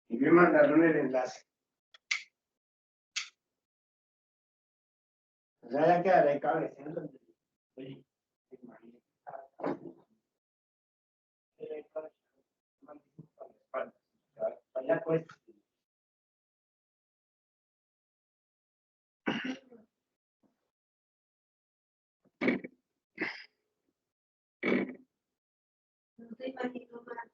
Y me mandaron el enlace. O sea, ya quedaré cabeceando. Oye, imagínate. Vaya pues. No te imagino más.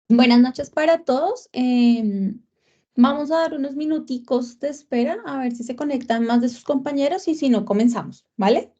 Buenas noches para todos. Vamos a dar unos minuticos de espera a ver si se conectan más de sus compañeros y si no, comenzamos, ¿vale?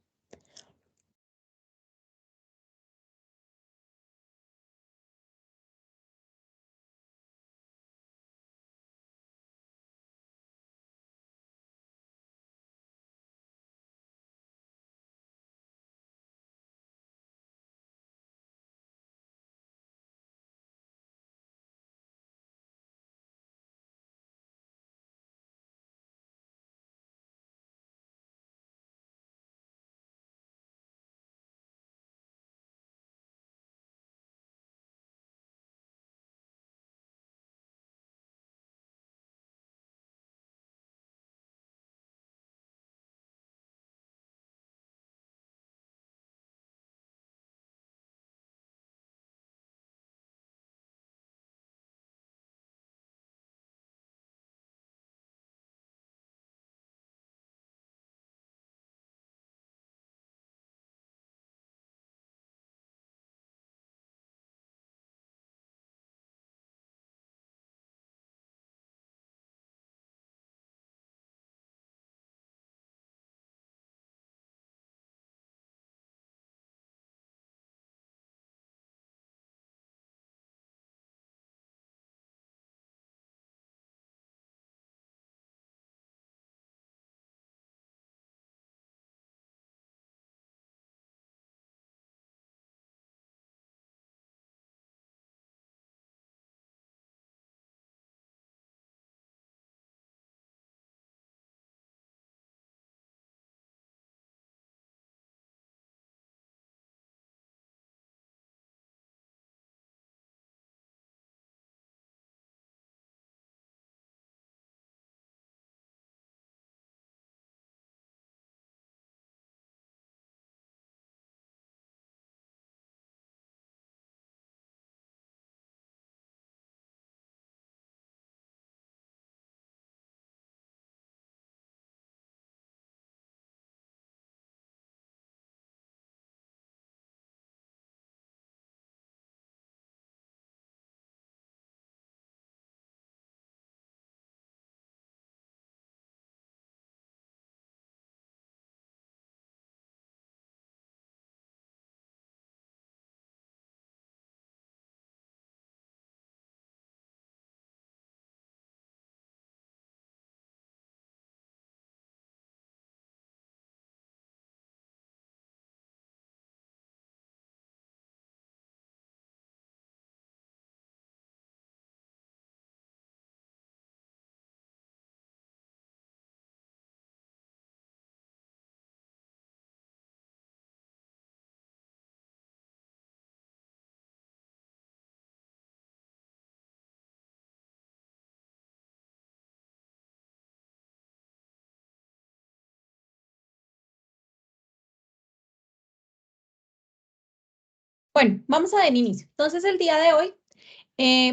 Bueno, vamos a dar inicio. Entonces, el día de hoy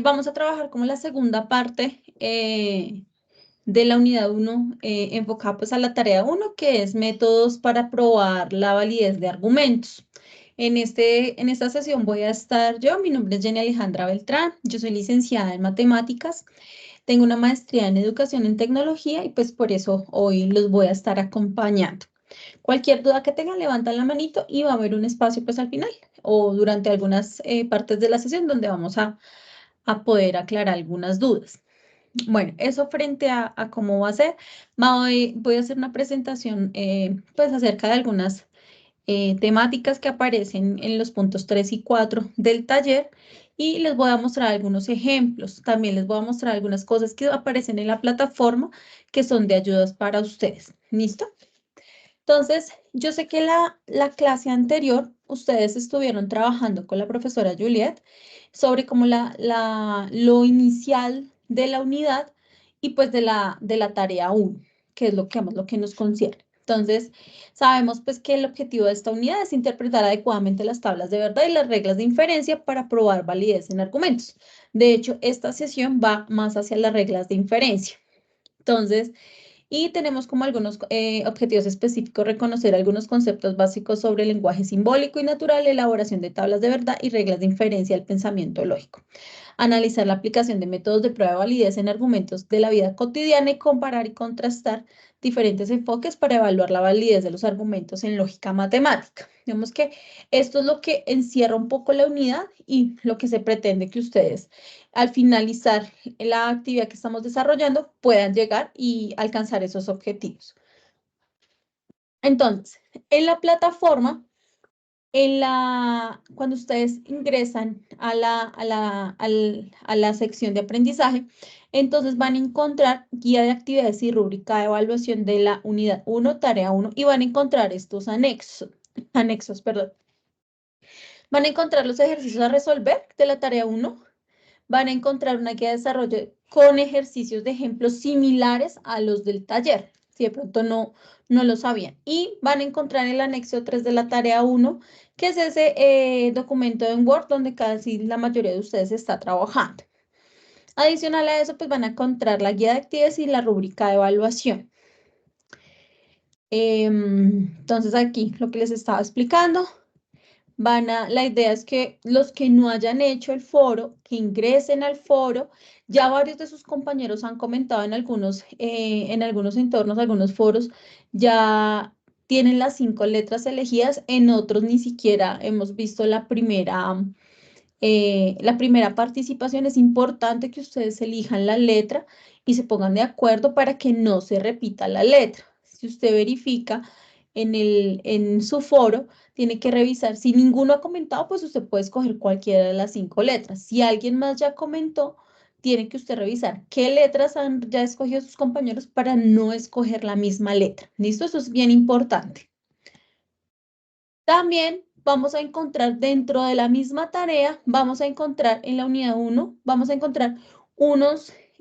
vamos a trabajar como la segunda parte de la unidad 1 enfocada pues a la tarea 1, que es métodos para probar la validez de argumentos. En esta sesión voy a estar yo, mi nombre es Jenny Alejandra Beltrán, yo soy licenciada en matemáticas, tengo una maestría en educación en tecnología y pues por eso hoy los voy a estar acompañando. Cualquier duda que tengan, levantan la manito y va a haber un espacio pues al final o durante algunas partes de la sesión donde vamos a poder aclarar algunas dudas. Bueno, eso frente a cómo va a ser, voy a hacer una presentación pues acerca de algunas temáticas que aparecen en los puntos 3 y 4 del taller y les voy a mostrar algunos ejemplos. También les voy a mostrar algunas cosas que aparecen en la plataforma que son de ayudas para ustedes. ¿Listo? Entonces, yo sé que la clase anterior ustedes estuvieron trabajando con la profesora Juliet sobre como lo inicial de la unidad y pues de la tarea 1, que es lo que nos concierne. Entonces, sabemos pues que el objetivo de esta unidad es interpretar adecuadamente las tablas de verdad y las reglas de inferencia para probar validez en argumentos. De hecho, esta sesión va más hacia las reglas de inferencia. Entonces, y tenemos como algunos objetivos específicos, reconocer algunos conceptos básicos sobre el lenguaje simbólico y natural, elaboración de tablas de verdad y reglas de inferencia del pensamiento lógico. Analizar la aplicación de métodos de prueba de validez en argumentos de la vida cotidiana y comparar y contrastar diferentes enfoques para evaluar la validez de los argumentos en lógica matemática. Digamos que esto es lo que encierra un poco la unidad y lo que se pretende que ustedes al finalizar la actividad que estamos desarrollando puedan llegar y alcanzar esos objetivos. Entonces, en la plataforma, cuando ustedes ingresan a la sección de aprendizaje, entonces van a encontrar guía de actividades y rúbrica de evaluación de la unidad 1, tarea 1, y van a encontrar estos anexos, perdón. Van a encontrar los ejercicios a resolver de la tarea 1, van a encontrar una guía de desarrollo con ejercicios de ejemplos similares a los del taller, si de pronto no lo sabían. Y van a encontrar el anexo 3 de la tarea 1, que es ese documento en Word donde casi la mayoría de ustedes está trabajando. Adicional a eso, pues van a encontrar la guía de actividades y la rúbrica de evaluación. Entonces aquí lo que les estaba explicando. La idea es que los que no hayan hecho el foro, que ingresen al foro. Ya varios de sus compañeros han comentado en algunos entornos, algunos foros, ya tienen las 5 letras elegidas, en otros ni siquiera hemos visto la primera participación. Es importante que ustedes elijan la letra y se pongan de acuerdo para que no se repita la letra. Si usted verifica en su foro, tiene que revisar. Si ninguno ha comentado, pues usted puede escoger cualquiera de las 5 letras. Si alguien más ya comentó, tiene que usted revisar qué letras han ya escogido sus compañeros para no escoger la misma letra. ¿Listo? Eso es bien importante. También vamos a encontrar dentro de la misma tarea, vamos a encontrar en la unidad 1, vamos a encontrar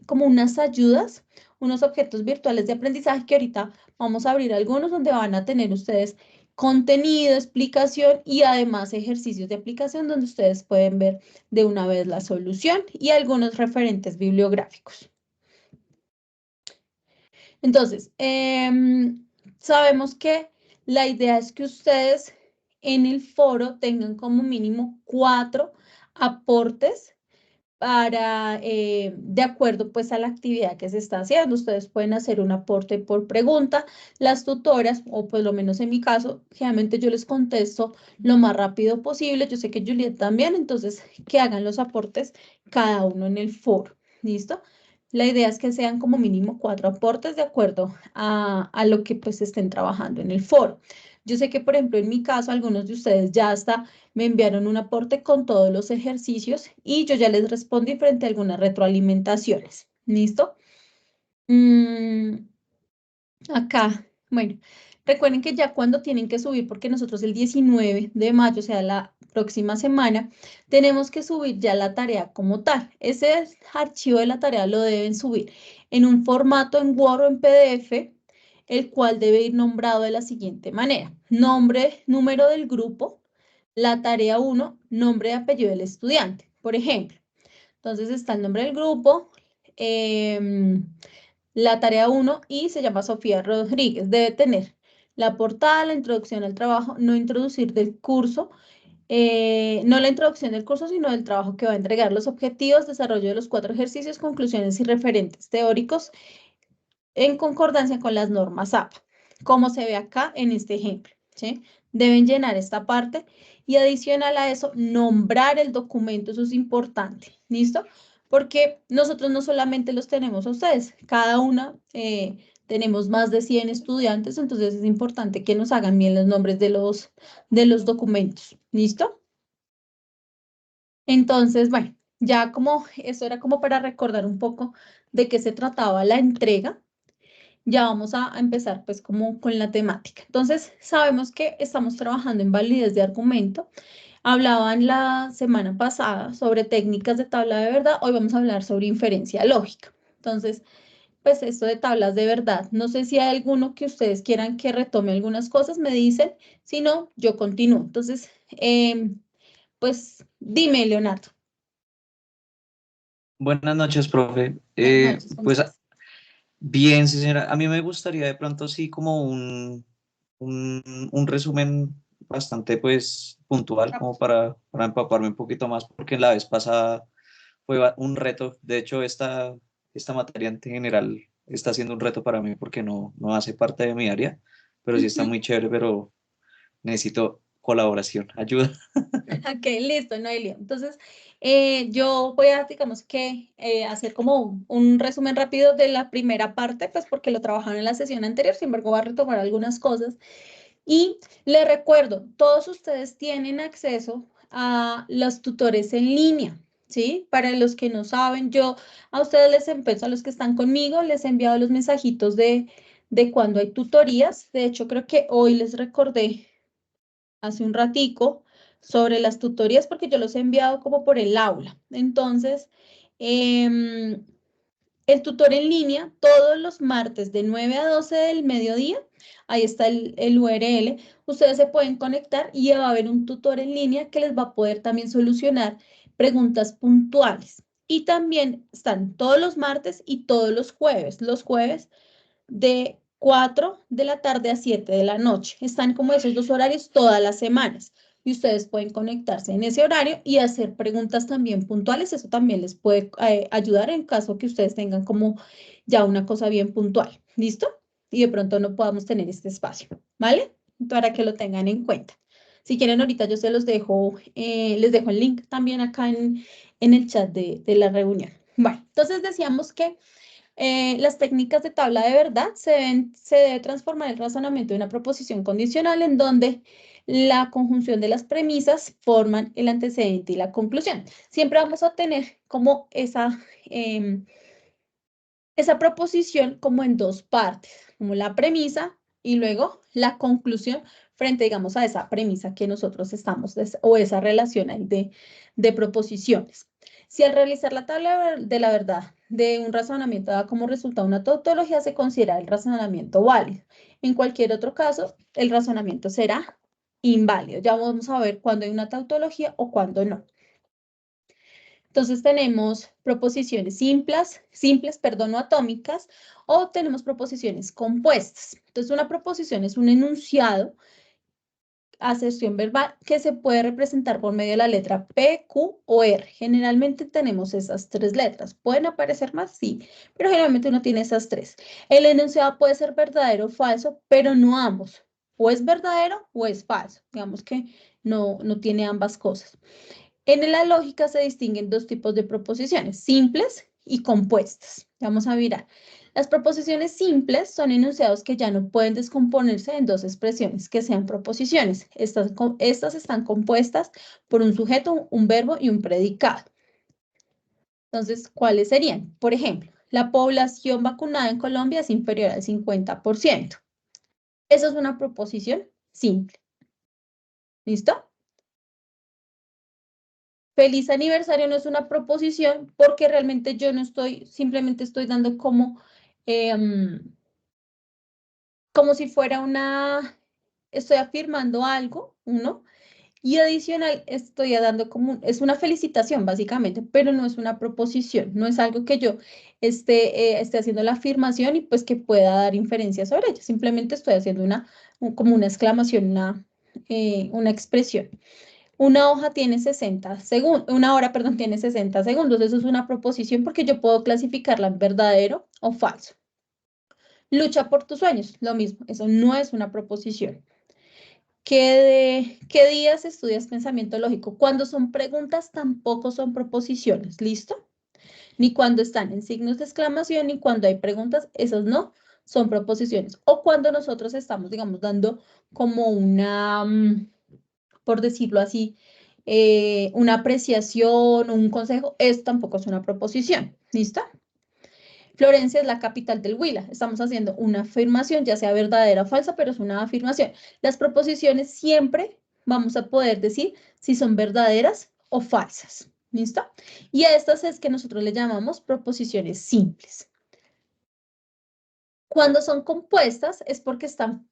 como unas ayudas, unos objetos virtuales de aprendizaje que ahorita vamos a abrir algunos donde van a tener ustedes contenido, explicación y además ejercicios de aplicación donde ustedes pueden ver de una vez la solución y algunos referentes bibliográficos. Entonces, sabemos que la idea es que ustedes en el foro tengan como mínimo 4 aportes de acuerdo pues a la actividad que se está haciendo. Ustedes pueden hacer un aporte por pregunta. Las tutoras, o por lo menos en mi caso, generalmente yo les contesto lo más rápido posible. Yo sé que Juliet también, entonces que hagan los aportes cada uno en el foro. ¿Listo? La idea es que sean como mínimo 4 aportes de acuerdo a lo que pues estén trabajando en el foro. Yo sé que, por ejemplo, en mi caso, algunos de ustedes ya hasta me enviaron un aporte con todos los ejercicios y yo ya les respondí frente a algunas retroalimentaciones. ¿Listo? Acá, bueno, recuerden que ya cuando tienen que subir, porque nosotros el 19 de mayo, o sea, la próxima semana, tenemos que subir ya la tarea como tal. Ese archivo de la tarea lo deben subir en un formato en Word o en PDF, el cual debe ir nombrado de la siguiente manera: nombre, número del grupo, La tarea 1, nombre y apellido del estudiante, por ejemplo. Entonces está el nombre del grupo, la tarea 1 y se llama Sofía Rodríguez. Debe tener la portada, la introducción al trabajo, no introducir del curso, no la introducción del curso, sino del trabajo que va a entregar, los objetivos, desarrollo de los 4 ejercicios, conclusiones y referentes teóricos en concordancia con las normas APA, como se ve acá en este ejemplo, ¿sí? Deben llenar esta parte y adicional a eso, nombrar el documento, eso es importante, ¿listo? Porque nosotros no solamente los tenemos a ustedes, cada una tenemos más de 100 estudiantes, entonces es importante que nos hagan bien los nombres de los documentos, ¿listo? Entonces, bueno, ya como eso era como para recordar un poco de qué se trataba la entrega. Ya vamos a empezar pues como con la temática. Entonces, sabemos que estamos trabajando en validez de argumento. Hablaban la semana pasada sobre técnicas de tabla de verdad. Hoy vamos a hablar sobre inferencia lógica. Entonces, pues esto de tablas de verdad. No sé si hay alguno que ustedes quieran que retome algunas cosas, me dicen. Si no, yo continúo. Entonces, pues dime, Leonardo. Buenas noches, profe. Buenas noches, ¿cómo Pues estás? bien, sí, señora. A mí me gustaría de pronto sí como un resumen bastante pues puntual como para empaparme un poquito más, porque la vez pasada fue un reto. De hecho, esta materia en general está siendo un reto para mí porque no hace parte de mi área, pero sí está Ujú. muy chévere, pero necesito colaboración, ayuda. Ok, listo, no hay lío. Entonces, yo voy a, digamos que, hacer como un resumen rápido de la primera parte, pues porque lo trabajaron en la sesión anterior, sin embargo, voy a retomar algunas cosas. Y les recuerdo, todos ustedes tienen acceso a los tutores en línea, ¿sí? Para los que no saben, yo a ustedes les empiezo, a los que están conmigo, les he enviado los mensajitos de cuando hay tutorías. De hecho, creo que hoy les recordé hace un ratico sobre las tutorías porque yo los he enviado como por el aula. Entonces, em, el tutor en línea todos los martes de 9 a 12 del mediodía, ahí está el URL, ustedes se pueden conectar y va a haber un tutor en línea que les va a poder también solucionar preguntas puntuales. Y también están todos los martes y todos los jueves de 4 de la tarde a 7 de la noche. Están como esos dos horarios todas las semanas y ustedes pueden conectarse en ese horario y hacer preguntas también puntuales. Eso también les puede ayudar en caso que ustedes tengan como ya una cosa bien puntual. ¿Listo? Y de pronto no podamos tener este espacio, ¿vale? Para que lo tengan en cuenta. Si quieren, ahorita yo se los dejo, les dejo el link también acá en el chat de la reunión. Bueno, entonces decíamos que las técnicas de tabla de verdad se debe transformar el razonamiento de una proposición condicional en donde la conjunción de las premisas forman el antecedente y la conclusión. Siempre vamos a tener como esa proposición como en dos partes, como la premisa y luego la conclusión frente, digamos, a esa premisa que nosotros estamos, o esa relación ahí de proposiciones. Si al realizar la tabla de la verdad de un razonamiento da como resultado una tautología, se considera el razonamiento válido. En cualquier otro caso, el razonamiento será inválido. Ya vamos a ver cuándo hay una tautología o cuándo no. Entonces tenemos proposiciones simples, perdón, no atómicas, o tenemos proposiciones compuestas. Entonces una proposición es un enunciado, aserción verbal, que se puede representar por medio de la letra P, Q o R. Generalmente tenemos esas tres letras. ¿Pueden aparecer más? Sí, pero generalmente uno tiene esas tres. El enunciado puede ser verdadero o falso, pero no ambos. O es verdadero o es falso. Digamos que no tiene ambas cosas. En la lógica se distinguen dos tipos de proposiciones, simples y compuestas. Vamos a mirar. Las proposiciones simples son enunciados que ya no pueden descomponerse en dos expresiones que sean proposiciones. Estas están compuestas por un sujeto, un verbo y un predicado. Entonces, ¿cuáles serían? Por ejemplo, la población vacunada en Colombia es inferior al 50%. Eso es una proposición simple. ¿Listo? Feliz aniversario no es una proposición porque realmente yo no estoy, simplemente estoy dando como, como si fuera estoy afirmando algo, uno, Y adicional, estoy dando como, es una felicitación básicamente, pero no es una proposición, no es algo que yo esté haciendo la afirmación y pues que pueda dar inferencia sobre ella. Simplemente estoy haciendo como una exclamación, una expresión. Una hoja tiene 60 segundos, una hora, perdón, tiene 60 segundos. Eso es una proposición porque yo puedo clasificarla en verdadero o falso. Lucha por tus sueños, lo mismo, eso no es una proposición. ¿Qué días estudias pensamiento lógico? Cuando son preguntas tampoco son proposiciones, ¿listo? Ni cuando están en signos de exclamación, ni cuando hay preguntas, esas no son proposiciones. O cuando nosotros estamos, digamos, dando como por decirlo así, una apreciación, un consejo, eso tampoco es una proposición, ¿listo? Florencia es la capital del Huila. Estamos haciendo una afirmación, ya sea verdadera o falsa, pero es una afirmación. Las proposiciones siempre vamos a poder decir si son verdaderas o falsas. ¿Listo? Y a estas es que nosotros le llamamos proposiciones simples. Cuando son compuestas es porque están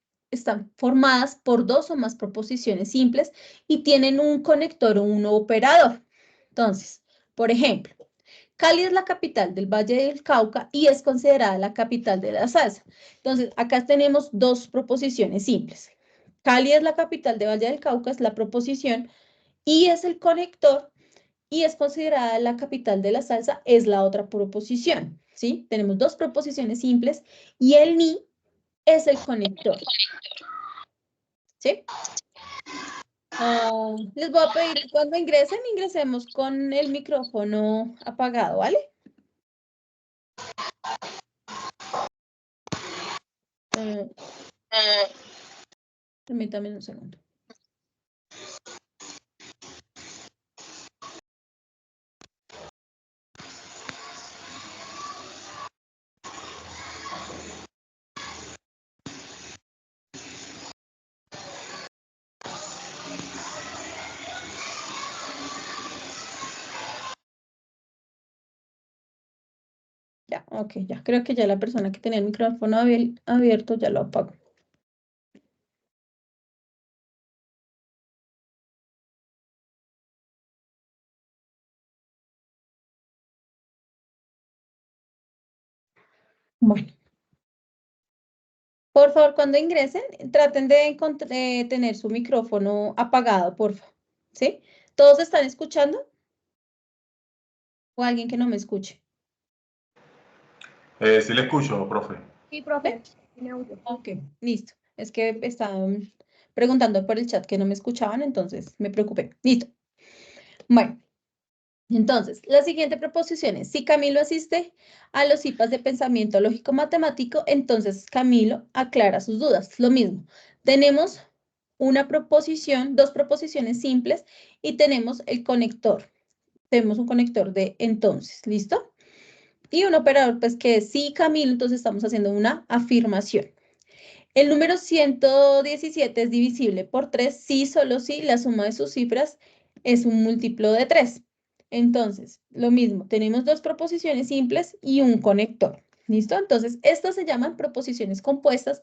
formadas por dos o más proposiciones simples y tienen un conector o un operador. Entonces, por ejemplo, Cali es la capital del Valle del Cauca y es considerada la capital de la salsa. Entonces, acá tenemos dos proposiciones simples. Cali es la capital del Valle del Cauca, es la proposición, y es el conector, y es considerada la capital de la salsa, es la otra proposición, ¿sí? Tenemos dos proposiciones simples y el ni es el conector, ¿sí? Les voy a pedir que cuando ingresemos con el micrófono apagado, ¿vale? Permítame un segundo. Ya, ok, ya. Creo que ya la persona que tenía el micrófono abierto ya lo apagó. Bueno. Por favor, cuando ingresen, traten de tener su micrófono apagado, por favor. ¿Sí? ¿Todos están escuchando? ¿O alguien que no me escuche? Sí le escucho, profe. Sí, profe, tiene audio. Ok, listo. Es que estaban preguntando por el chat que no me escuchaban, entonces me preocupé. Listo. Bueno, entonces, la siguiente proposición es, si Camilo asiste a los IPAs de pensamiento lógico matemático, entonces Camilo aclara sus dudas. Lo mismo, tenemos una proposición, dos proposiciones simples y tenemos el conector. Tenemos un conector de entonces, ¿listo? Y un operador, pues que es sí, Camilo, entonces estamos haciendo una afirmación. El número 117 es divisible por 3 si, solo si la suma de sus cifras es un múltiplo de 3. Entonces, lo mismo, tenemos dos proposiciones simples y un conector. ¿Listo? Entonces, estas se llaman proposiciones compuestas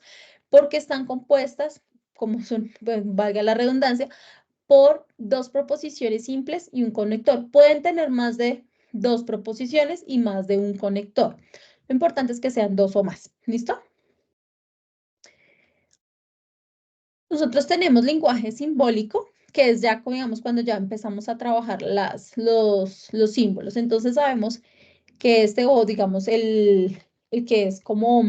porque están compuestas, como son, pues, valga la redundancia, por dos proposiciones simples y un conector. Pueden tener más de dos proposiciones y más de un conector. Lo importante es que sean dos o más. ¿Listo? Nosotros tenemos lenguaje simbólico, que es ya, digamos, cuando ya empezamos a trabajar los símbolos. Entonces sabemos que o digamos, el que es como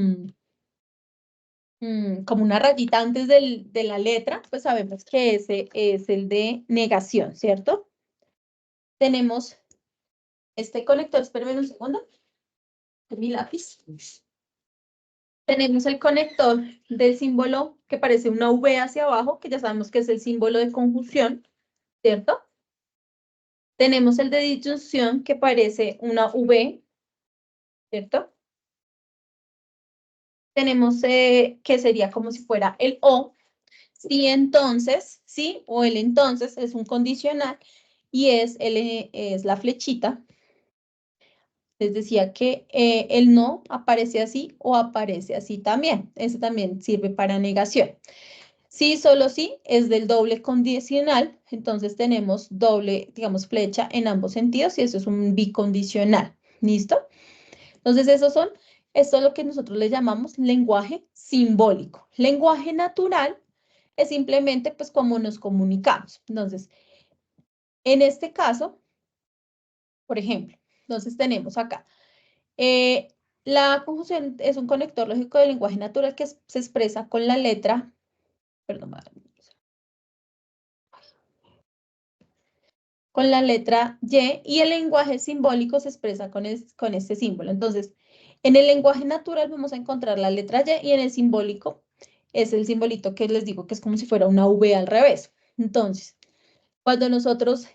una rayita antes de la letra, pues sabemos que ese es el de negación, ¿cierto? Tenemos este conector, espérenme un segundo, es mi lápiz. Tenemos el conector del símbolo que parece una V hacia abajo, que ya sabemos que es el símbolo de conjunción, ¿cierto? Tenemos el de disyunción que parece una V, ¿cierto? Tenemos que sería como si fuera el O. Sí, entonces, sí, o el entonces es un condicional y es la flechita. Les decía que el no aparece así o aparece así también. Ese también sirve para negación. Sí, solo sí, es del doble condicional, entonces tenemos doble, digamos, flecha en ambos sentidos y eso es un bicondicional. ¿Listo? Entonces, esto es lo que nosotros le llamamos lenguaje simbólico. Lenguaje natural es simplemente, pues, cómo nos comunicamos. Entonces, en este caso, por ejemplo, entonces tenemos acá, la conjunción es un conector lógico del lenguaje natural que se expresa con la letra, perdón, con la letra Y el lenguaje simbólico se expresa con este símbolo. Entonces, en el lenguaje natural vamos a encontrar la letra Y en el simbólico es el simbolito que les digo que es como si fuera una V al revés. Entonces, cuando nosotros,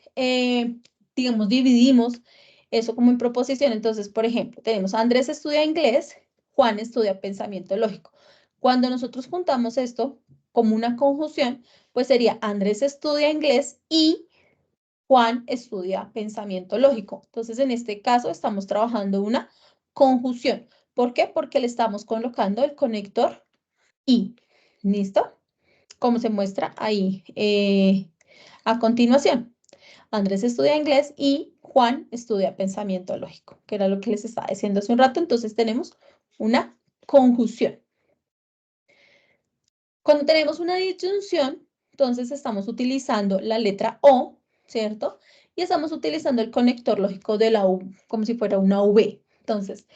digamos, dividimos eso como en proposición, entonces, por ejemplo, tenemos Andrés estudia inglés, Juan estudia pensamiento lógico. Cuando nosotros juntamos esto como una conjunción, pues sería Andrés estudia inglés y Juan estudia pensamiento lógico. Entonces, en este caso, estamos trabajando una conjunción. ¿Por qué? Porque le estamos colocando el conector y. ¿Listo? Como se muestra ahí a continuación. Andrés estudia inglés y Juan estudia pensamiento lógico, que era lo que les estaba diciendo hace un rato. Entonces, tenemos una conjunción. Cuando tenemos una disyunción, entonces estamos utilizando la letra O, ¿cierto? Y estamos utilizando el conector lógico de la U, como si fuera una V. Entonces,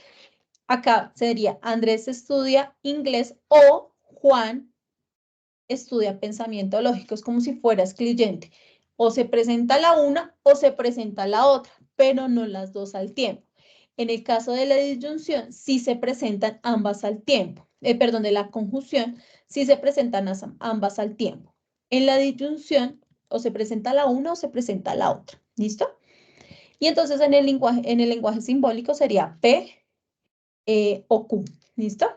acá sería Andrés estudia inglés o Juan estudia pensamiento lógico. Es como si fuera excluyente. O se presenta la una o se presenta la otra, pero no las dos al tiempo. En el caso de la disyunción, sí se presentan ambas al tiempo. Perdón, de la conjunción, sí se presentan ambas al tiempo. En la disyunción, o se presenta la una o se presenta la otra. ¿Listo? Y entonces en el lenguaje simbólico sería P o Q. ¿Listo?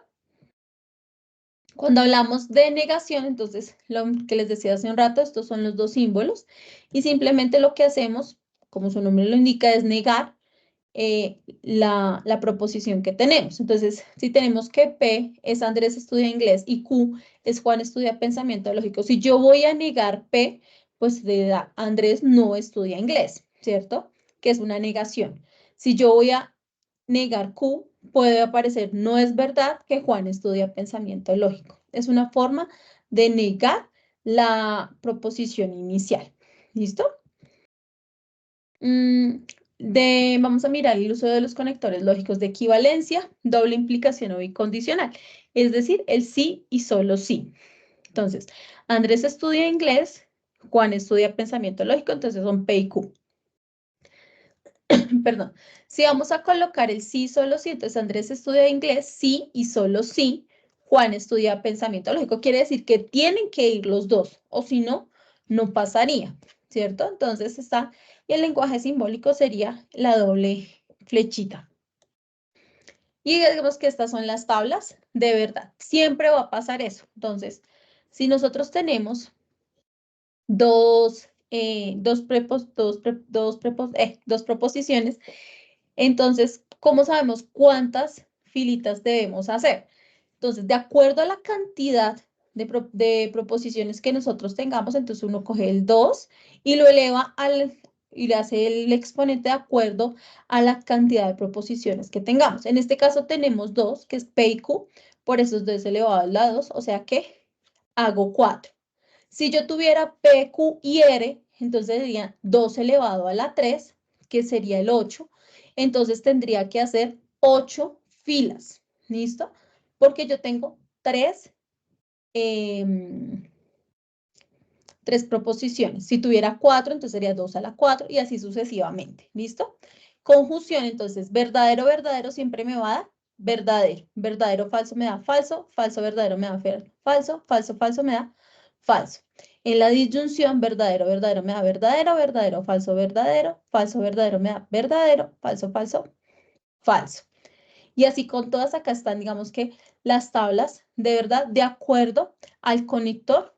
Cuando hablamos de negación, entonces lo que les decía hace un rato, estos son los dos símbolos y simplemente lo que hacemos, como su nombre lo indica, es negar la proposición que tenemos. Entonces, si tenemos que P es Andrés estudia inglés y Q es Juan estudia pensamiento lógico, si yo voy a negar P, pues Andrés no estudia inglés, ¿cierto? Que es una negación. Si yo voy a negar Q, puede aparecer no es verdad que Juan estudia pensamiento lógico. Es una forma de negar la proposición inicial. ¿Listo? Vamos a mirar el uso de los conectores lógicos de equivalencia, doble implicación o bicondicional, es decir, el sí y solo sí. Entonces, Andrés estudia inglés, Juan estudia pensamiento lógico, entonces son P y Q. Perdón. Si vamos a colocar el sí, solo sí, entonces Andrés estudia inglés, sí y solo sí, Juan estudia pensamiento lógico, quiere decir que tienen que ir los dos, o si no, no pasaría, ¿cierto? Entonces está, y el lenguaje simbólico sería la doble flechita. Y digamos que estas son las tablas, de verdad, siempre va a pasar eso. Entonces, si nosotros tenemos dos proposiciones, entonces, ¿cómo sabemos cuántas filitas debemos hacer? Entonces, de acuerdo a la cantidad de proposiciones que nosotros tengamos, entonces uno coge el 2 y lo eleva y le hace el exponente de acuerdo a la cantidad de proposiciones que tengamos. En este caso tenemos 2, que es P y Q, por eso es 2 elevado a la 2, o sea que hago 4. Si yo tuviera P, Q y R, entonces sería 2 elevado a la 3, que sería el 8. Entonces tendría que hacer 8 filas. ¿Listo? Porque yo tengo 3 proposiciones. Si tuviera 4, entonces sería 2 a la 4 y así sucesivamente. ¿Listo? Conjunción, entonces, verdadero, verdadero siempre me va a dar verdadero. Verdadero, falso me da falso. Falso, verdadero me da falso. Falso, falso me da falso. En la disyunción, verdadero, verdadero me da verdadero. Verdadero, falso, verdadero. Falso, verdadero me da verdadero. Falso, falso, falso. Y así con todas acá están, digamos que las tablas de verdad de acuerdo al conector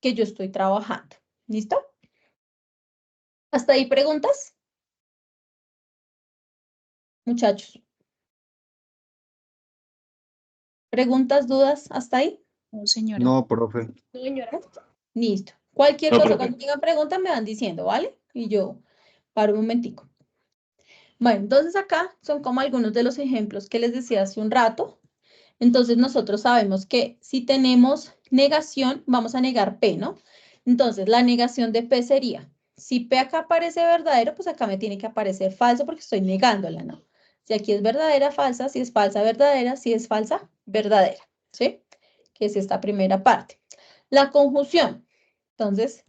que yo estoy trabajando. ¿Listo? ¿Hasta ahí preguntas? Muchachos. ¿Preguntas, dudas hasta ahí? No, señora. No, profe. No, señora. Listo. Cualquier No, cosa, profe. cuando tengan preguntas me van diciendo, ¿vale? Y yo paro un momentico. Bueno, entonces acá son como algunos de los ejemplos que les decía hace un rato. Entonces nosotros sabemos que si tenemos negación, vamos a negar P, ¿no? Entonces la negación de P sería, si P acá aparece verdadero, pues acá me tiene que aparecer falso porque estoy negándola, ¿no? Si aquí es verdadera, falsa, si es falsa, verdadera, si es falsa, verdadera, ¿sí? Que es esta primera parte. La conjunción. Entonces,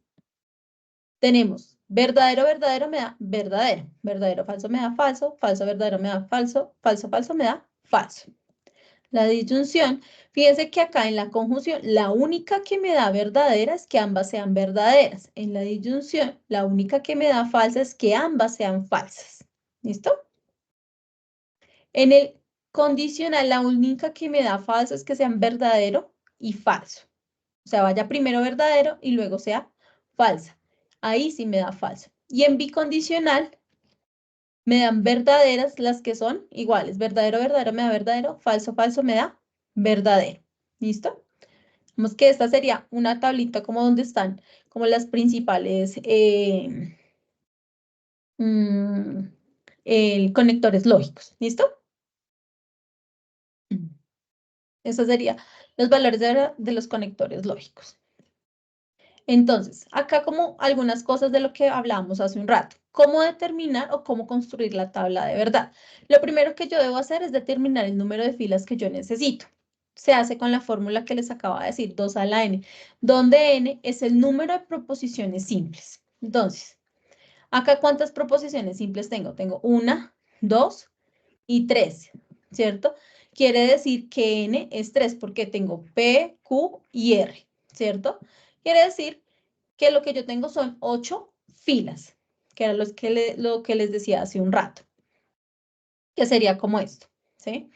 tenemos verdadero, verdadero me da verdadero, verdadero, falso me da falso, falso, verdadero me da falso, falso, falso me da falso. La disyunción, fíjense que acá en la conjunción, la única que me da verdadera es que ambas sean verdaderas. En la disyunción, la única que me da falsa es que ambas sean falsas. ¿Listo? En el condicional, la única que me da falso es que sean verdadero y falso. O sea, vaya primero verdadero y luego sea falsa. Ahí sí me da falso. Y en bicondicional me dan verdaderas las que son iguales. Verdadero, verdadero me da verdadero. Falso, falso me da verdadero. ¿Listo? Vemos que esta sería una tablita como donde están como las principales conectores lógicos. ¿Listo? Eso sería los valores de los conectores lógicos. Entonces, acá como algunas cosas de lo que hablábamos hace un rato. ¿Cómo determinar o cómo construir la tabla de verdad? Lo primero que yo debo hacer es determinar el número de filas que yo necesito. Se hace con la fórmula que les acabo de decir, 2 a la n, donde n es el número de proposiciones simples. Entonces, acá ¿cuántas proposiciones simples tengo? Tengo 1, 2 y 3, ¿cierto? Quiere decir que n es 3 porque tengo P, Q y R, ¿cierto? Quiere decir que lo que yo tengo son 8 filas, que era lo que les decía hace un rato, que sería como esto, ¿sí?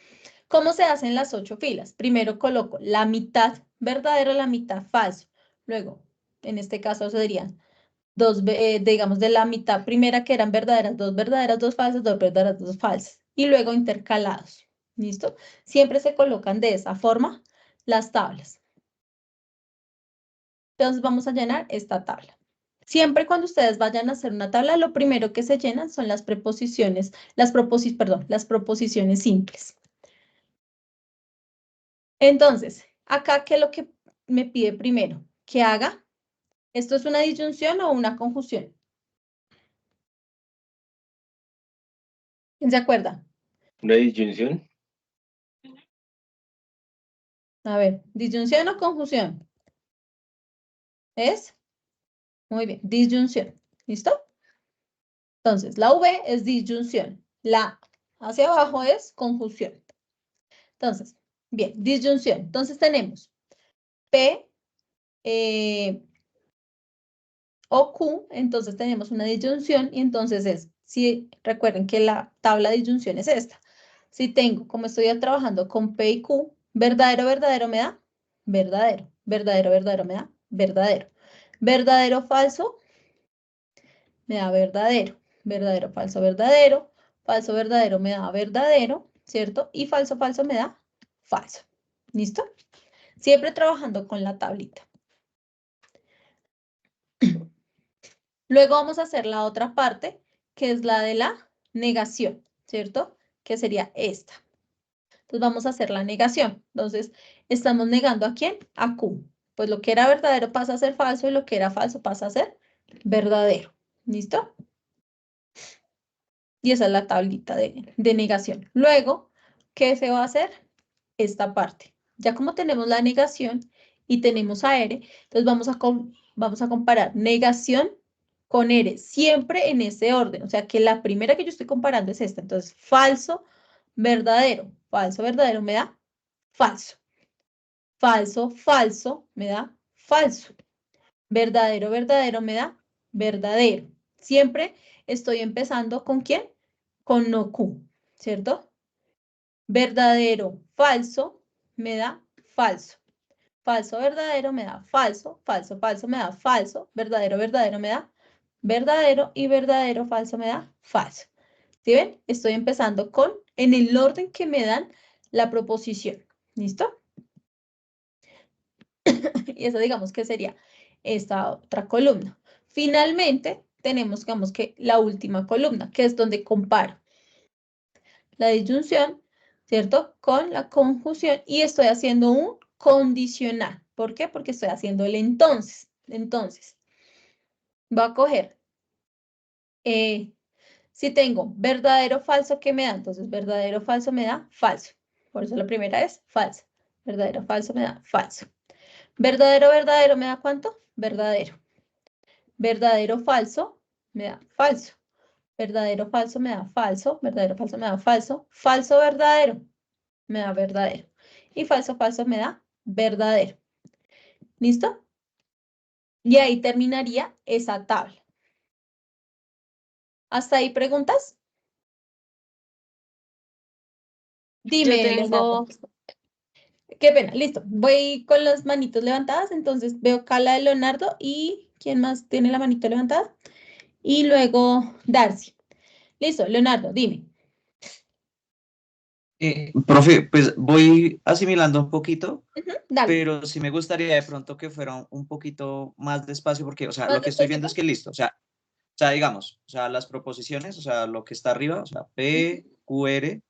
¿Cómo se hacen las 8 filas? Primero coloco la mitad verdadero, la mitad falso. Luego, en este caso serían digamos, de la mitad primera que eran verdaderas, 2 falsas, 2 verdaderas, 2 falsas. Y luego intercalados. ¿Listo? Siempre se colocan de esa forma las tablas. Entonces vamos a llenar esta tabla. Siempre cuando ustedes vayan a hacer una tabla, lo primero que se llenan son las preposiciones, las proposiciones simples. Entonces, acá, ¿qué es lo que me pide primero? Que haga, ¿esto es una disyunción o una conjunción? ¿Quién se acuerda? ¿Una disyunción? A ver, ¿disyunción o conjunción? ¿Es? Muy bien, disyunción. ¿Listo? Entonces, la V es disyunción. La hacia abajo es conjunción. Entonces, bien, disyunción. Entonces tenemos P o Q, entonces tenemos una disyunción y entonces si recuerden que la tabla de disyunción es esta. Si tengo, como estoy trabajando con P y Q, verdadero, verdadero me da verdadero. Verdadero, verdadero me da verdadero. Verdadero, falso me da verdadero. Verdadero, falso, verdadero. Falso, verdadero me da verdadero, ¿cierto? Y falso, falso me da falso. ¿Listo? Siempre trabajando con la tablita. Luego vamos a hacer la otra parte, que es la de la negación, ¿cierto? Que sería esta. Entonces vamos a hacer la negación. Entonces, ¿estamos negando a quién? A Q. Pues lo que era verdadero pasa a ser falso y lo que era falso pasa a ser verdadero. ¿Listo? Y esa es la tablita de negación. Luego, ¿qué se va a hacer? Esta parte. Ya como tenemos la negación y tenemos a R, entonces vamos a comparar negación con R, siempre en ese orden. O sea que la primera que yo estoy comparando es esta. Entonces, falso, verdadero. Falso, verdadero me da falso. Falso, falso me da falso. Verdadero, verdadero me da verdadero. Siempre estoy empezando ¿con quién? Con no Q, ¿cierto? Verdadero, falso me da falso. Falso, verdadero me da falso. Falso, falso me da falso. Verdadero, verdadero me da verdadero. Y verdadero, falso me da falso. ¿Sí ven? Estoy empezando en el orden que me dan la proposición. ¿Listo? Y esa digamos que sería esta otra columna. Finalmente, tenemos, digamos que la última columna, que es donde comparo la disyunción, ¿cierto? Con la conjunción y estoy haciendo un condicional. ¿Por qué? Porque estoy haciendo el entonces. Entonces, va a coger, si tengo verdadero o falso, ¿qué me da? Entonces, verdadero o falso me da falso. Por eso la primera es falsa. Verdadero o falso me da falso. Verdadero, verdadero me da ¿cuánto? Verdadero. Verdadero, falso me da falso. Verdadero, falso me da falso. Verdadero, falso me da falso. Falso, verdadero me da verdadero. Y falso, falso me da verdadero. ¿Listo? Y ahí terminaría esa tabla. ¿Hasta ahí preguntas? Dime, Yo Leonardo. tengo, Qué pena, listo. Voy con las manitos levantadas, entonces veo acá la de Leonardo y ¿quién más tiene la manito levantada? Y luego Darcy. Listo, Leonardo, dime. Profe, pues voy asimilando un poquito, Ujú, dale. pero sí me gustaría de pronto que fuera un poquito más despacio, porque, o sea, ¿Más lo que estoy viendo es despacito? que listo, o sea, digamos, o sea, las proposiciones, o sea, lo que está arriba, o sea, P, Q, R, o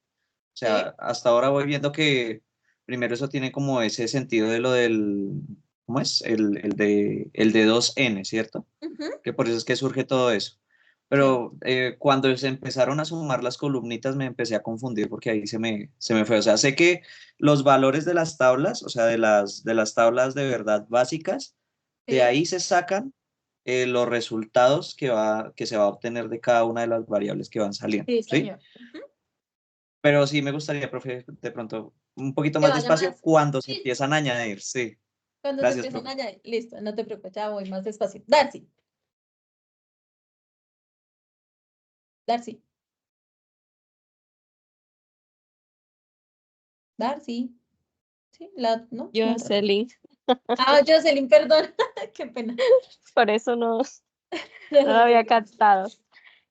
Sí. sea, hasta ahora voy viendo que primero eso tiene como ese sentido de lo del, ¿cómo es? El de 2N, ¿cierto? Ujú, Que por eso es que surge todo eso. sí. Pero cuando se empezaron a sumar las columnitas me empecé a confundir porque ahí se me fue. O sea, sé que los valores de las tablas, o sea, de las tablas de verdad básicas, de Sí, ahí se sacan los resultados que se va a obtener de cada una de las variables que van saliendo, sí, ¿sí? señor. Ujú. Pero sí me gustaría, profe, de pronto un poquito Que más vaya despacio más. cuando se Listo. empiezan a añadir, sí. Cuando se Gracias, empiezan a profe. añadir. Listo, no te preocupes, ya voy más despacio. Darcy. Darcy. Darcy. Sí, ¿no? La otra. Jocelyn, Ah, Jocelyn, perdón. Qué pena. por eso no, No no lo te había preocupes. captado.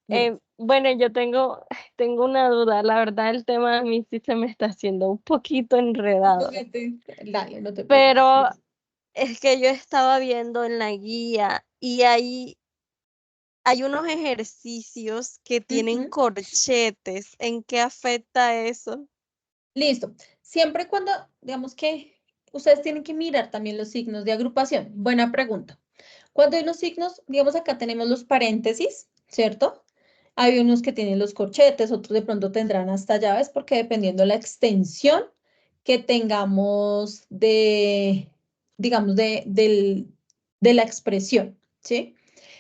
Dime. Bueno, yo tengo una duda. La verdad, el tema a mí sí se me está haciendo un poquito Un enredado. poquito. Dale, no te preocupes. Pero es que yo estaba viendo en la guía y hay unos ejercicios que tienen Ujú. corchetes. ¿En qué afecta eso? Listo. Siempre cuando, digamos que ustedes tienen que mirar también los signos de agrupación. Buena pregunta. Cuando hay los signos, digamos acá tenemos los paréntesis, ¿cierto? Hay unos que tienen los corchetes, otros de pronto tendrán hasta llaves, porque dependiendo la extensión que tengamos de, digamos, de la expresión, ¿sí?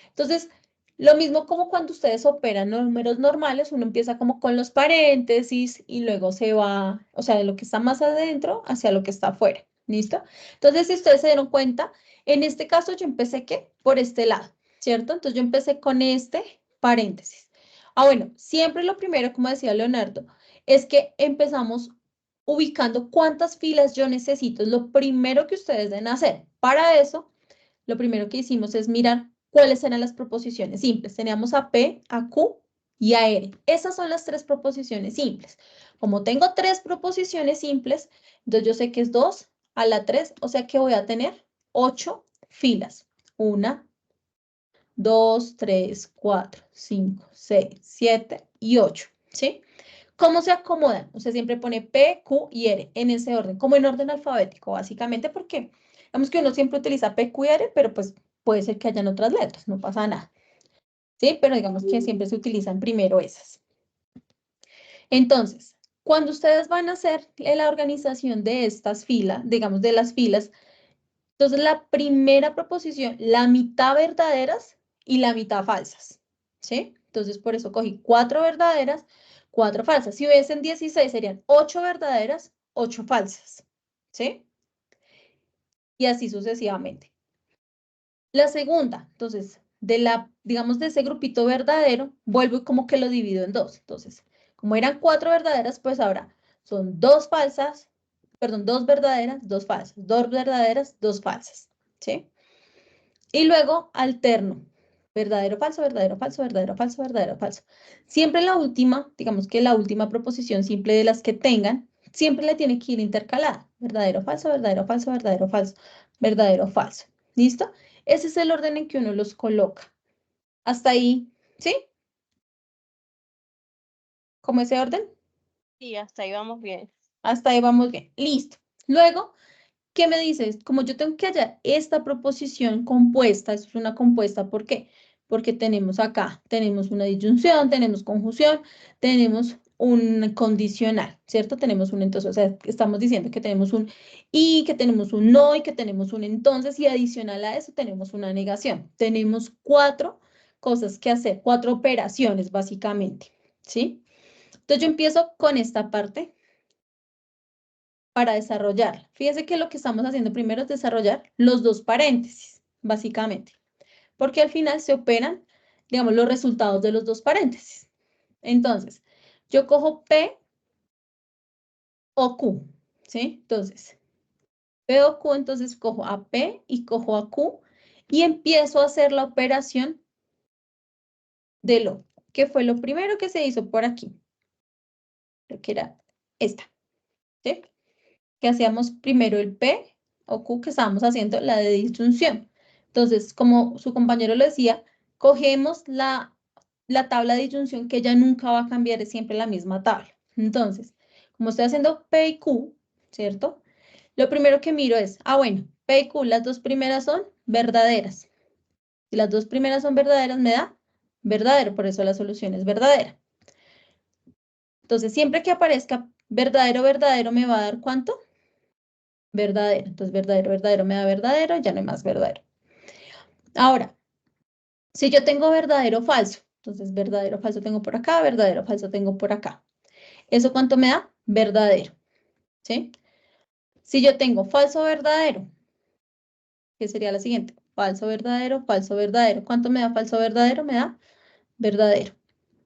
Entonces, lo mismo como cuando ustedes operan números normales, uno empieza como con los paréntesis y luego se va, o sea, de lo que está más adentro hacia lo que está afuera. ¿Listo? Entonces, si ustedes se dieron cuenta, en este caso yo empecé, ¿qué? Por este lado, ¿cierto? Entonces yo empecé con este paréntesis. Ah, bueno, siempre lo primero, como decía Leonardo, es que empezamos ubicando cuántas filas yo necesito. Es lo primero que ustedes deben hacer. Para eso, lo primero que hicimos es mirar cuáles eran las proposiciones simples. Teníamos a P, a Q y a R. Esas son las tres proposiciones simples. Como tengo tres proposiciones simples, entonces yo sé que es 2 a la 3, o sea que voy a tener 8 filas. 1, 2, 3, 4, 5, 6, 7 y 8. ¿Sí? ¿Cómo se acomodan? Usted siempre pone P, Q y R en ese orden, como en orden alfabético, básicamente, porque digamos que uno siempre utiliza P, Q y R, pero pues puede ser que hayan otras letras, no pasa nada. ¿Sí? Pero digamos que siempre se utilizan primero esas. Entonces, cuando ustedes van a hacer la organización de estas filas, digamos de las filas, entonces la primera proposición, la mitad verdaderas y la mitad falsas. ¿Sí? Entonces, por eso cogí 4 verdaderas, 4 falsas. Si hubiesen 16, serían 8 verdaderas, 8 falsas. ¿Sí? Y así sucesivamente. La segunda, entonces, digamos, de ese grupito verdadero, vuelvo y como que lo divido en dos. Entonces, como eran 4 verdaderas, pues ahora son 2 falsas, perdón, 2 verdaderas, 2 falsas, 2 verdaderas, 2 falsas. ¿Sí? Y luego alterno. Verdadero, falso, verdadero, falso, verdadero, falso, verdadero, falso. Siempre la última, digamos que la última proposición simple de las que tengan, siempre le tiene que ir intercalada. Verdadero, falso, verdadero, falso, verdadero, falso, verdadero, falso. ¿Listo? Ese es el orden en que uno los coloca. Hasta ahí, ¿sí? ¿Cómo ese orden? Sí, hasta ahí vamos bien. Hasta ahí vamos bien. Listo. Luego, ¿qué me dices? Como yo tengo que hallar esta proposición compuesta, esto es una compuesta, ¿por qué? Porque tenemos acá, tenemos una disyunción, tenemos conjunción, tenemos un condicional, ¿cierto? Tenemos un entonces, o sea, estamos diciendo que tenemos un y, que tenemos un no y que tenemos un entonces y adicional a eso tenemos una negación. Tenemos 4 cosas que hacer, 4 operaciones básicamente, ¿sí? Entonces yo empiezo con esta parte para desarrollarla. Fíjese que lo que estamos haciendo primero es desarrollar los 2 paréntesis, básicamente, porque al final se operan, digamos, los resultados de los 2 paréntesis. Entonces, yo cojo P o Q, ¿sí? Entonces, P o Q, entonces cojo a P y cojo a Q y empiezo a hacer la operación de lo, que fue lo primero que se hizo por aquí. Creo que era esta, ¿sí? Que hacíamos primero el P o Q, que estábamos haciendo la de disyunción. Entonces, como su compañero lo decía, cogemos la tabla de disyunción que ya nunca va a cambiar, es siempre la misma tabla. Entonces, como estoy haciendo P y Q, ¿cierto? Lo primero que miro es, bueno, P y Q, las 2 primeras son verdaderas. Si las 2 primeras son verdaderas, me da verdadero, por eso la solución es verdadera. Entonces, siempre que aparezca verdadero, verdadero, me va a dar ¿cuánto? Verdadero. Entonces, verdadero, verdadero me da verdadero, ya no hay más verdadero. Ahora, si yo tengo verdadero, falso, entonces verdadero, falso tengo por acá, verdadero, falso tengo por acá. ¿Eso cuánto me da? Verdadero, ¿sí? Si yo tengo falso, verdadero, ¿qué sería la siguiente? Falso, verdadero, falso, verdadero. ¿Cuánto me da falso, verdadero? Me da verdadero,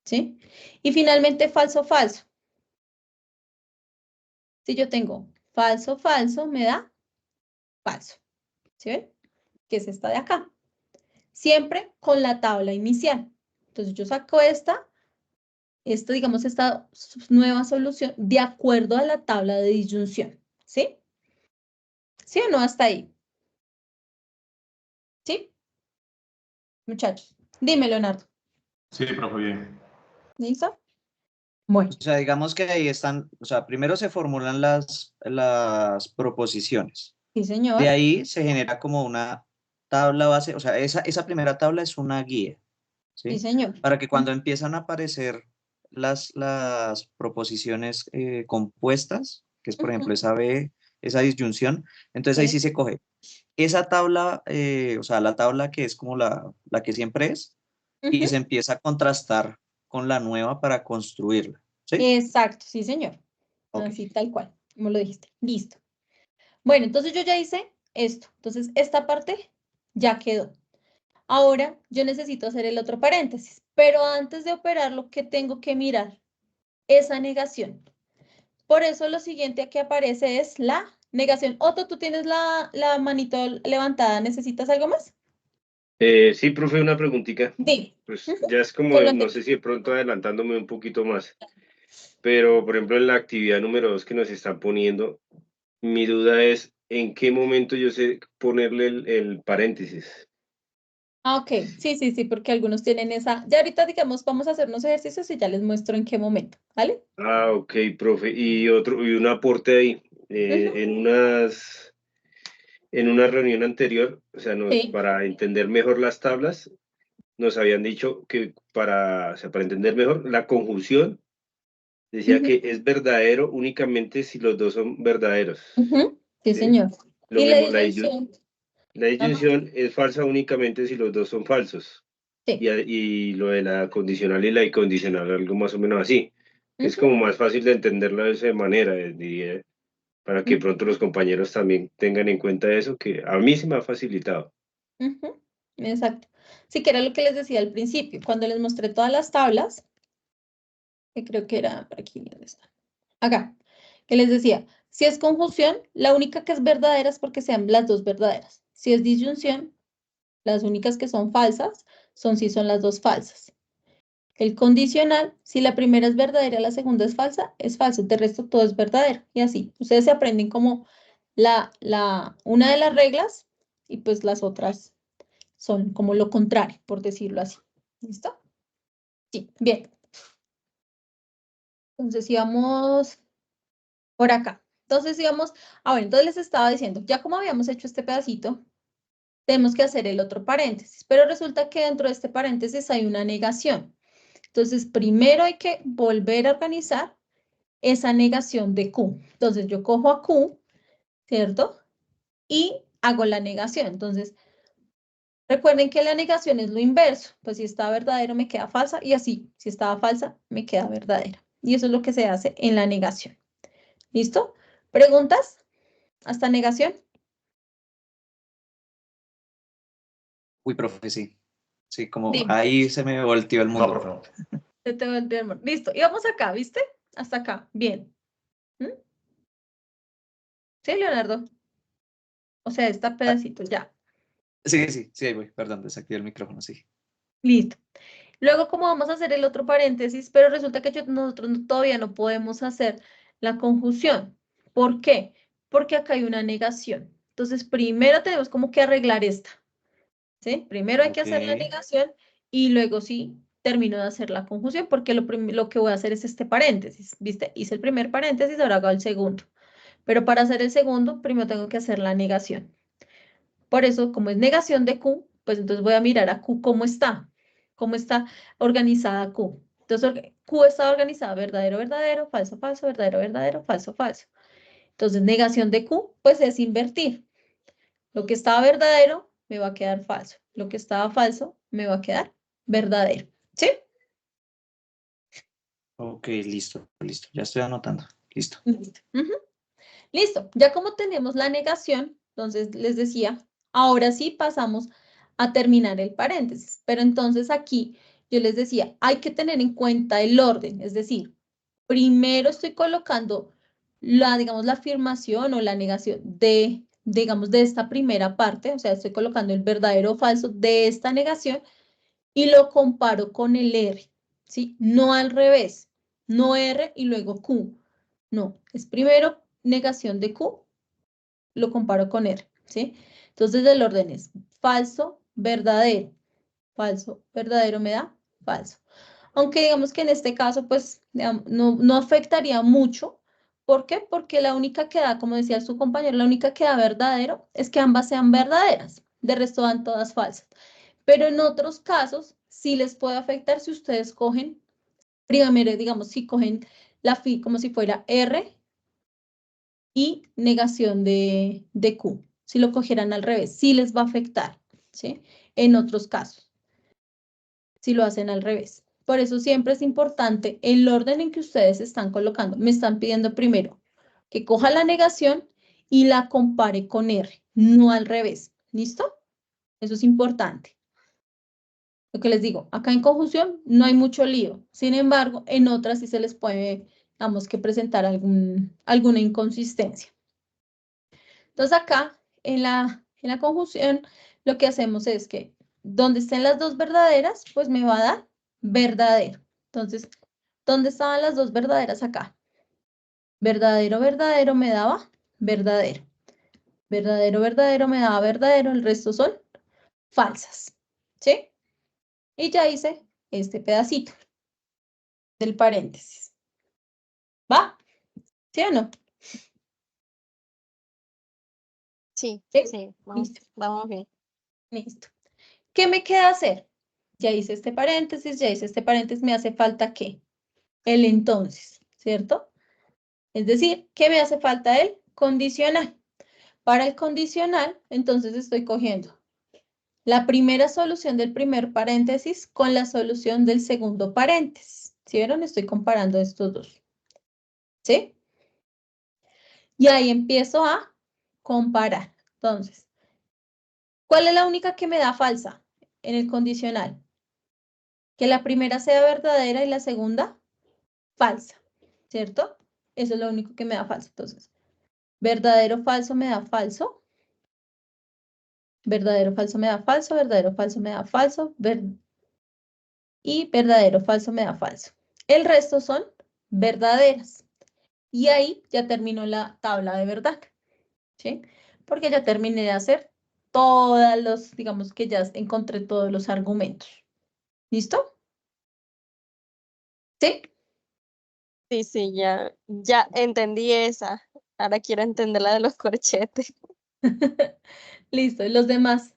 ¿sí? Y finalmente, falso, falso. Si yo tengo falso, falso, me da falso, ¿sí ven? Que es esta de acá. Siempre con la tabla inicial. Entonces yo saco esta, digamos, esta nueva solución de acuerdo a la tabla de disyunción, ¿sí? ¿Sí o no hasta ahí? ¿Sí? Muchachos, dime, Leonardo. Sí, profe, bien. ¿Listo? Bueno, O sea, digamos que ahí están, o sea, primero se formulan las proposiciones. sí, De señor. ahí se genera como una tabla base, o sea, esa primera tabla es una guía, Sí, ¿sí? señor. Para que cuando empiezan a aparecer las proposiciones compuestas, que es por ejemplo Ujú, esa B, esa disyunción, entonces ahí sí, sí se coge esa tabla, o sea, la tabla que es como la que siempre es, y ujú. se empieza a contrastar con la nueva para construirla, ¿sí? Exacto, sí, señor. Ok. Así, tal cual, como lo dijiste. Listo. Bueno, entonces yo ya hice esto. Entonces, esta parte ya quedó. Ahora yo necesito hacer el otro paréntesis, pero antes de operarlo, ¿qué tengo que mirar? Esa negación. Por eso lo siguiente que aparece es la negación. Otto, tú tienes la manito levantada, ¿necesitas algo más? Sí, profe, una preguntita. Dime. Pues Ujú, ya es como, solo no antes. sé si de pronto adelantándome un poquito más, pero por ejemplo en la actividad número 2 que nos están poniendo, mi duda es en qué momento yo sé ponerle el paréntesis. Ok, sí, sí, sí, porque algunos tienen esa. Ya ahorita, digamos, vamos a hacer unos ejercicios y ya les muestro en qué momento, ¿vale? Ah, ok, profe. Y un aporte ahí. Ujú, En una reunión anterior, o sea, sí. para entender mejor las tablas, nos habían dicho que o sea, para entender mejor, la conjunción decía Ujú, que es verdadero únicamente si los dos son verdaderos, ujú, sí, ¿sí? señor. Lo Y la mismo, disyunción. la Ajá, disyunción es falsa únicamente si los dos son falsos. sí. Y lo de la condicional y la incondicional, algo más o menos así. Es Ujú, como más fácil de entenderlo de esa manera, diría, para que ujú, pronto los compañeros también tengan en cuenta eso, que a mí se me ha facilitado. ujú, exacto. Sí, que era lo que les decía al principio, cuando les mostré todas las tablas, que creo que era por aquí, ¿dónde está? Acá, que les decía, si es conjunción, la única que es verdadera es porque sean las dos verdaderas. Si es disyunción, las únicas que son falsas son si son las dos falsas. El condicional, si la primera es verdadera, la segunda es falsa, es falso. De resto, todo es verdadero. Y así, ustedes se aprenden como una de las reglas y pues las otras son como lo contrario, por decirlo así. ¿Listo? Sí, bien. Entonces, íbamos por acá. Entonces, íbamos, bueno, entonces les estaba diciendo, ya como habíamos hecho este pedacito, tenemos que hacer el otro paréntesis, pero resulta que dentro de este paréntesis hay una negación. Entonces, primero hay que volver a organizar esa negación de Q. Entonces, yo cojo a Q, ¿cierto? Y hago la negación. Entonces, recuerden que la negación es lo inverso. Pues si está verdadero, me queda falsa. Y así, si estaba falsa, me queda verdadera. Y eso es lo que se hace en la negación. ¿Listo? ¿Preguntas? ¿Hasta negación? Uy, profe, sí. Sí, como Dime. ahí se me volteó el No, mundo. profe, no. Te tengo el tiempo. Listo. Y vamos acá, ¿viste? Hasta acá. Bien. ¿Mm? ¿Sí, Leonardo? O sea, está Ah, pedacito, ya. sí, ahí voy. Perdón, desactivé el micrófono, sí. Listo. Luego, ¿cómo vamos a hacer el otro paréntesis? Pero resulta que nosotros todavía no podemos hacer la conjunción. ¿Por qué? Porque acá hay una negación. Entonces, primero tenemos como que arreglar esta. ¿Sí? Primero hay que Ok. hacer la negación y luego sí termino de hacer la conjunción porque lo que voy a hacer es este paréntesis. ¿Viste? Hice el primer paréntesis, ahora hago el segundo. Pero para hacer el segundo, primero tengo que hacer la negación. Por eso, como es negación de Q, pues entonces voy a mirar a Q cómo está organizada Q. Entonces, Q está organizada verdadero, verdadero, falso, falso, verdadero, verdadero, falso, falso. Entonces, negación de Q, pues es invertir. Lo que estaba verdadero me va a quedar falso. Lo que estaba falso me va a quedar verdadero. ¿Sí? Ok, listo. Ya estoy anotando. Listo. Listo. Ujú. Listo. Ya como tenemos la negación, entonces les decía, ahora sí pasamos a terminar el paréntesis. Pero entonces aquí yo les decía, hay que tener en cuenta el orden. Es decir, primero estoy colocando digamos, la afirmación o la negación digamos, de esta primera parte. O sea, estoy colocando el verdadero o falso de esta negación y lo comparo con el R, ¿sí? No al revés, no R y luego Q. No, es primero negación de Q, lo comparo con R, ¿sí? Entonces el orden es falso, verdadero me da falso. Aunque digamos que en este caso, pues, no afectaría mucho. ¿Por qué? Porque la única que da, como decía su compañero, la única que da verdadero es que ambas sean verdaderas. De resto dan todas falsas. Pero en otros casos sí les puede afectar si ustedes cogen, primero, digamos, si cogen como si fuera R y negación de Q. Si lo cogieran al revés, sí les va a afectar, ¿sí? En otros casos, si lo hacen al revés. Por eso siempre es importante el orden en que ustedes están colocando. Me están pidiendo primero que coja la negación y la compare con R, no al revés. ¿Listo? Eso es importante. Lo que les digo, acá en conjunción no hay mucho lío. Sin embargo, en otras sí se les puede, digamos, que presentar alguna inconsistencia. Entonces acá, en la conjunción, lo que hacemos es que donde estén las dos verdaderas, pues me va a dar verdadero. Entonces, ¿dónde estaban las dos verdaderas acá? Verdadero, verdadero me daba verdadero. Verdadero, verdadero me daba verdadero. El resto son falsas. ¿Sí? Y ya hice este pedacito del paréntesis. ¿Va? ¿Sí o no? Sí, ¿Sí? sí, Listo, vamos bien. listo. ¿Qué me queda hacer? Ya hice este paréntesis, me hace falta ¿qué? El entonces, ¿cierto? Es decir, ¿qué me hace falta? El condicional. Para el condicional, entonces estoy cogiendo la primera solución del primer paréntesis con la solución del segundo paréntesis. ¿Sí vieron? Estoy comparando estos dos. ¿Sí? Y ahí empiezo a comparar. Entonces, ¿cuál es la única que me da falsa en el condicional? Que la primera sea verdadera y la segunda falsa, ¿cierto? Eso es lo único que me da falso. Entonces, verdadero, falso me da falso. Verdadero, falso me da falso. Verdadero, falso me da falso. y verdadero, falso me da falso. El resto son verdaderas. Y ahí ya terminó la tabla de verdad, ¿sí? Porque ya terminé de hacer todos los, digamos que ya encontré todos los argumentos. ¿Listo? ¿Sí? Sí, ya entendí esa. Ahora quiero entender la de los corchetes. Listo. ¿Y los demás?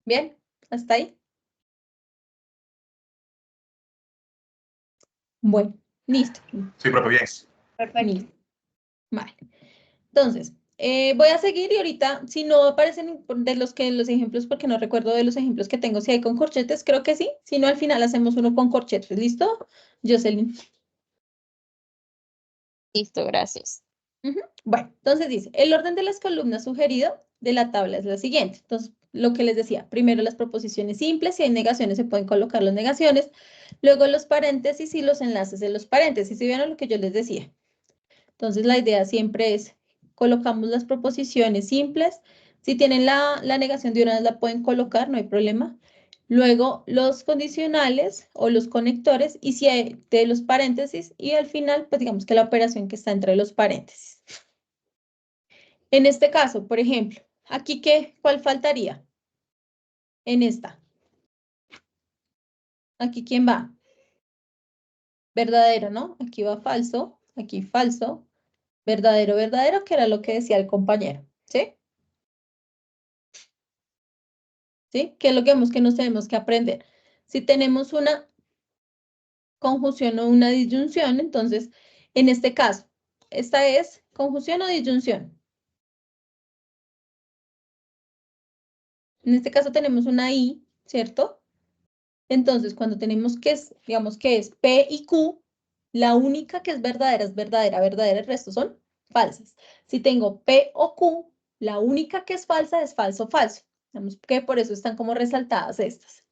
¿Bien? ¿Hasta ahí? Bueno, listo. Sí, profe, bien. Perfecto. Listo. Vale. Entonces, voy a seguir y ahorita, si no aparecen de los ejemplos, porque no recuerdo de los ejemplos que tengo, si hay con corchetes, creo que sí. Si no, al final hacemos uno con corchetes. ¿Listo, Jocelyn? Listo, gracias. Ujú. Bueno, entonces dice, el orden de las columnas sugerido de la tabla es la siguiente. Entonces, lo que les decía, primero las proposiciones simples, si hay negaciones se pueden colocar las negaciones, luego los paréntesis y los enlaces de los paréntesis. ¿Sí vieron lo que yo les decía? Entonces, la idea siempre es, colocamos las proposiciones simples. Si tienen la negación de una vez la pueden colocar, no hay problema. Luego, los condicionales o los conectores y si hay de los paréntesis y al final, pues digamos que la operación que está entre los paréntesis. En este caso, por ejemplo, aquí ¿cuál faltaría? En esta. Aquí, ¿quién va? Verdadero, ¿no? Aquí va falso, aquí falso, verdadero, verdadero, que era lo que decía el compañero, ¿sí? ¿Sí? ¿Qué es lo que vemos que nos tenemos que aprender? Si tenemos una conjunción o una disyunción, entonces, en este caso, esta es conjunción o disyunción. En este caso tenemos una I, ¿cierto? Entonces, cuando tenemos que es, digamos que es P y Q, la única que es verdadera, verdadera, el resto son falsas. Si tengo P o Q, la única que es falsa es falso, falso. Digamos que por eso están como resaltadas estas.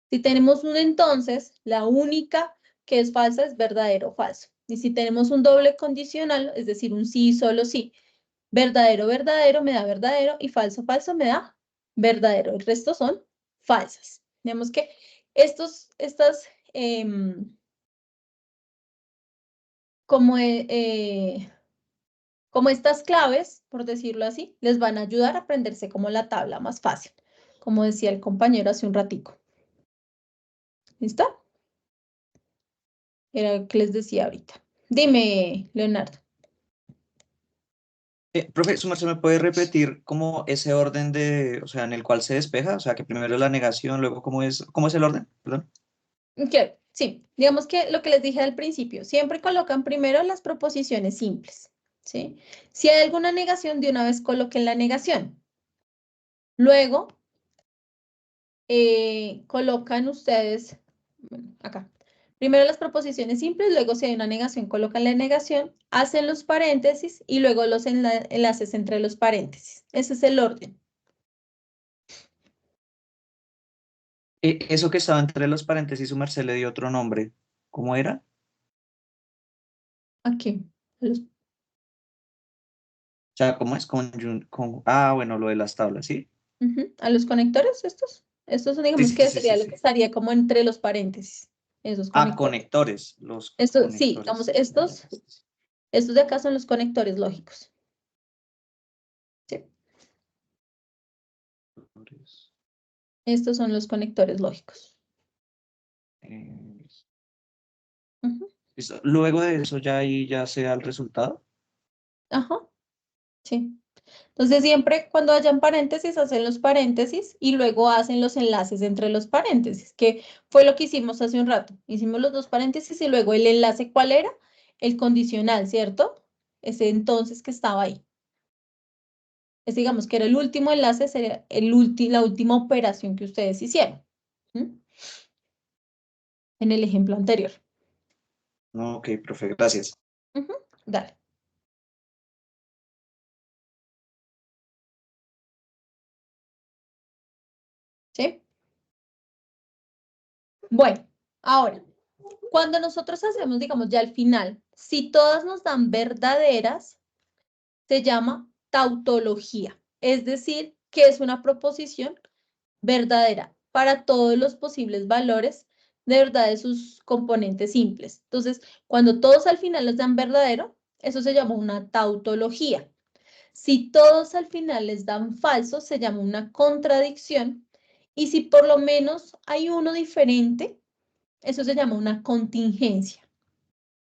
Si tenemos un entonces, la única que es falsa es verdadero o falso. Y si tenemos un doble condicional, es decir, un sí y solo sí, verdadero, verdadero me da verdadero y falso, falso me da verdadero. El resto son falsas. Digamos que estas, como, como estas claves, por decirlo así, les van a ayudar a aprenderse como la tabla más fácil, como decía el compañero hace un ratico. ¿Listo? Era lo que les decía ahorita. Dime, Leonardo. Profe, ¿su merced me puede repetir como ese orden o sea, en el cual se despeja? O sea, que primero es la negación, luego cómo es el orden? Perdón. Claro, sí, digamos que lo que les dije al principio, siempre colocan primero las proposiciones simples, ¿sí? Si hay alguna negación, de una vez coloquen la negación. Luego, colocan ustedes, bueno, acá, primero las proposiciones simples, luego si hay una negación, colocan la negación, hacen los paréntesis y luego los enlaces entre los paréntesis. Ese es el orden. Eso que estaba entre los paréntesis, su merced le dio otro nombre. ¿Cómo era? Aquí. O sea, ¿cómo es? Ah, bueno, lo de las tablas, ¿sí? A los conectores estos. Estos son, digamos que sería lo que estaría como entre los paréntesis. Esos Ah, conectores. conectores, los Estos, sí, digamos, conectores. estos de acá son los conectores lógicos. Sí, estos son los conectores lógicos. Eh, Ujú. listo. Luego de eso ya ahí ya se da el resultado. Ajá, sí. Entonces siempre cuando hayan paréntesis, hacen los paréntesis y luego hacen los enlaces entre los paréntesis, que fue lo que hicimos hace un rato. Hicimos los dos paréntesis y luego el enlace, ¿cuál era? El condicional, ¿cierto? Ese entonces que estaba ahí. Es, digamos que era el último enlace, sería la última operación que ustedes hicieron. ¿Mm? En el ejemplo anterior. No, ok, profe, gracias. Ujú, dale. ¿Sí? Bueno, ahora, cuando nosotros hacemos, digamos, ya al final, si todas nos dan verdaderas, se llama tautología. Es decir, que es una proposición verdadera para todos los posibles valores de verdad de sus componentes simples. Entonces, cuando todos al final les dan verdadero, eso se llama una tautología. Si todos al final les dan falso, se llama una contradicción. Y si por lo menos hay uno diferente, eso se llama una contingencia.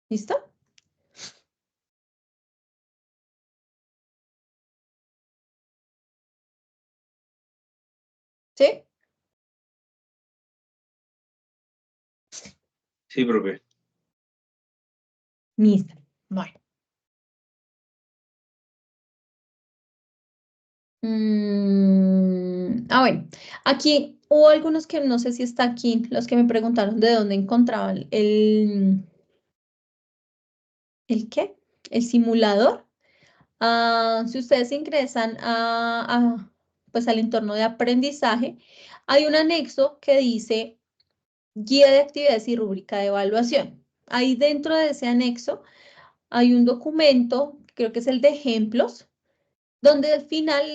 ¿Listo? ¿Sí? Sí, profe. Listo. Bueno. Bueno, aquí hubo algunos que no sé si está aquí, los que me preguntaron de dónde encontraban ¿el qué? El simulador. Si ustedes ingresan pues al entorno de aprendizaje, hay un anexo que dice Guía de actividades y rúbrica de evaluación. Ahí dentro de ese anexo hay un documento, creo que es el de ejemplos, donde al final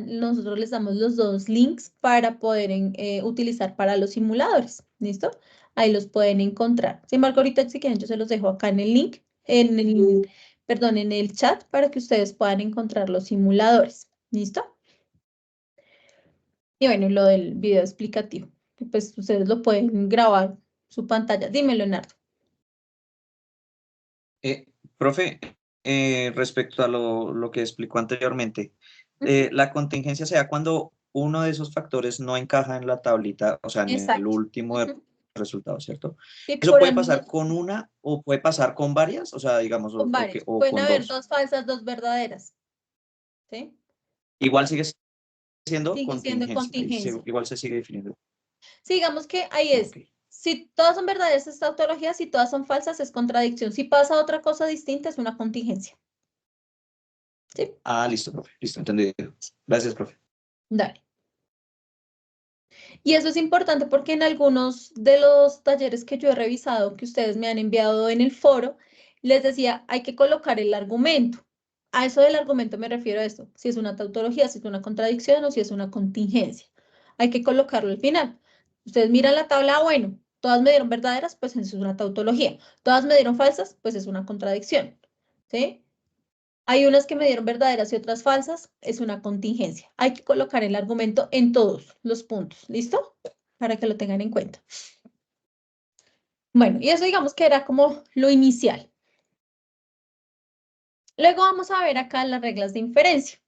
nosotros les damos los dos links para poder utilizar para los simuladores. ¿Listo? Ahí los pueden encontrar. Sin embargo, ahorita si quieren yo se los dejo acá en el link, perdón, en el chat para que ustedes puedan encontrar los simuladores. ¿Listo? Y bueno, lo del video explicativo, que pues ustedes lo pueden grabar su pantalla. Dime, Leonardo. Profe, respecto a lo que explicó anteriormente, la contingencia se da cuando uno de esos factores no encaja en la tablita, o sea, en el Exacto. último Ujú. resultado, ¿cierto? Sí, ¿Eso por puede algunos- pasar con una o puede pasar con varias? O sea, digamos, con varios. o Pueden con haber dos. dos falsas, dos verdaderas. ¿Sí? Igual sigue siendo Sigue siendo contingencia, contingencia. igual se sigue definiendo. Sí, digamos que ahí es. Ok. Si todas son verdaderas es tautología, si todas son falsas es contradicción. Si pasa otra cosa distinta es una contingencia. ¿Sí? Ah, listo, profe. Listo, entendido. Gracias, profe. Dale. Y eso es importante porque en algunos de los talleres que yo he revisado, que ustedes me han enviado en el foro, les decía, hay que colocar el argumento. A eso del argumento me refiero a esto, si es una tautología, si es una contradicción o si es una contingencia. Hay que colocarlo al final. Ustedes miran la tabla, bueno, todas me dieron verdaderas, pues eso es una tautología. Todas me dieron falsas, pues es una contradicción. ¿Sí? Hay unas que me dieron verdaderas y otras falsas, es una contingencia. Hay que colocar el argumento en todos los puntos, ¿listo? Para que lo tengan en cuenta. Bueno, y eso digamos que era como lo inicial. Luego vamos a ver acá las reglas de inferencia.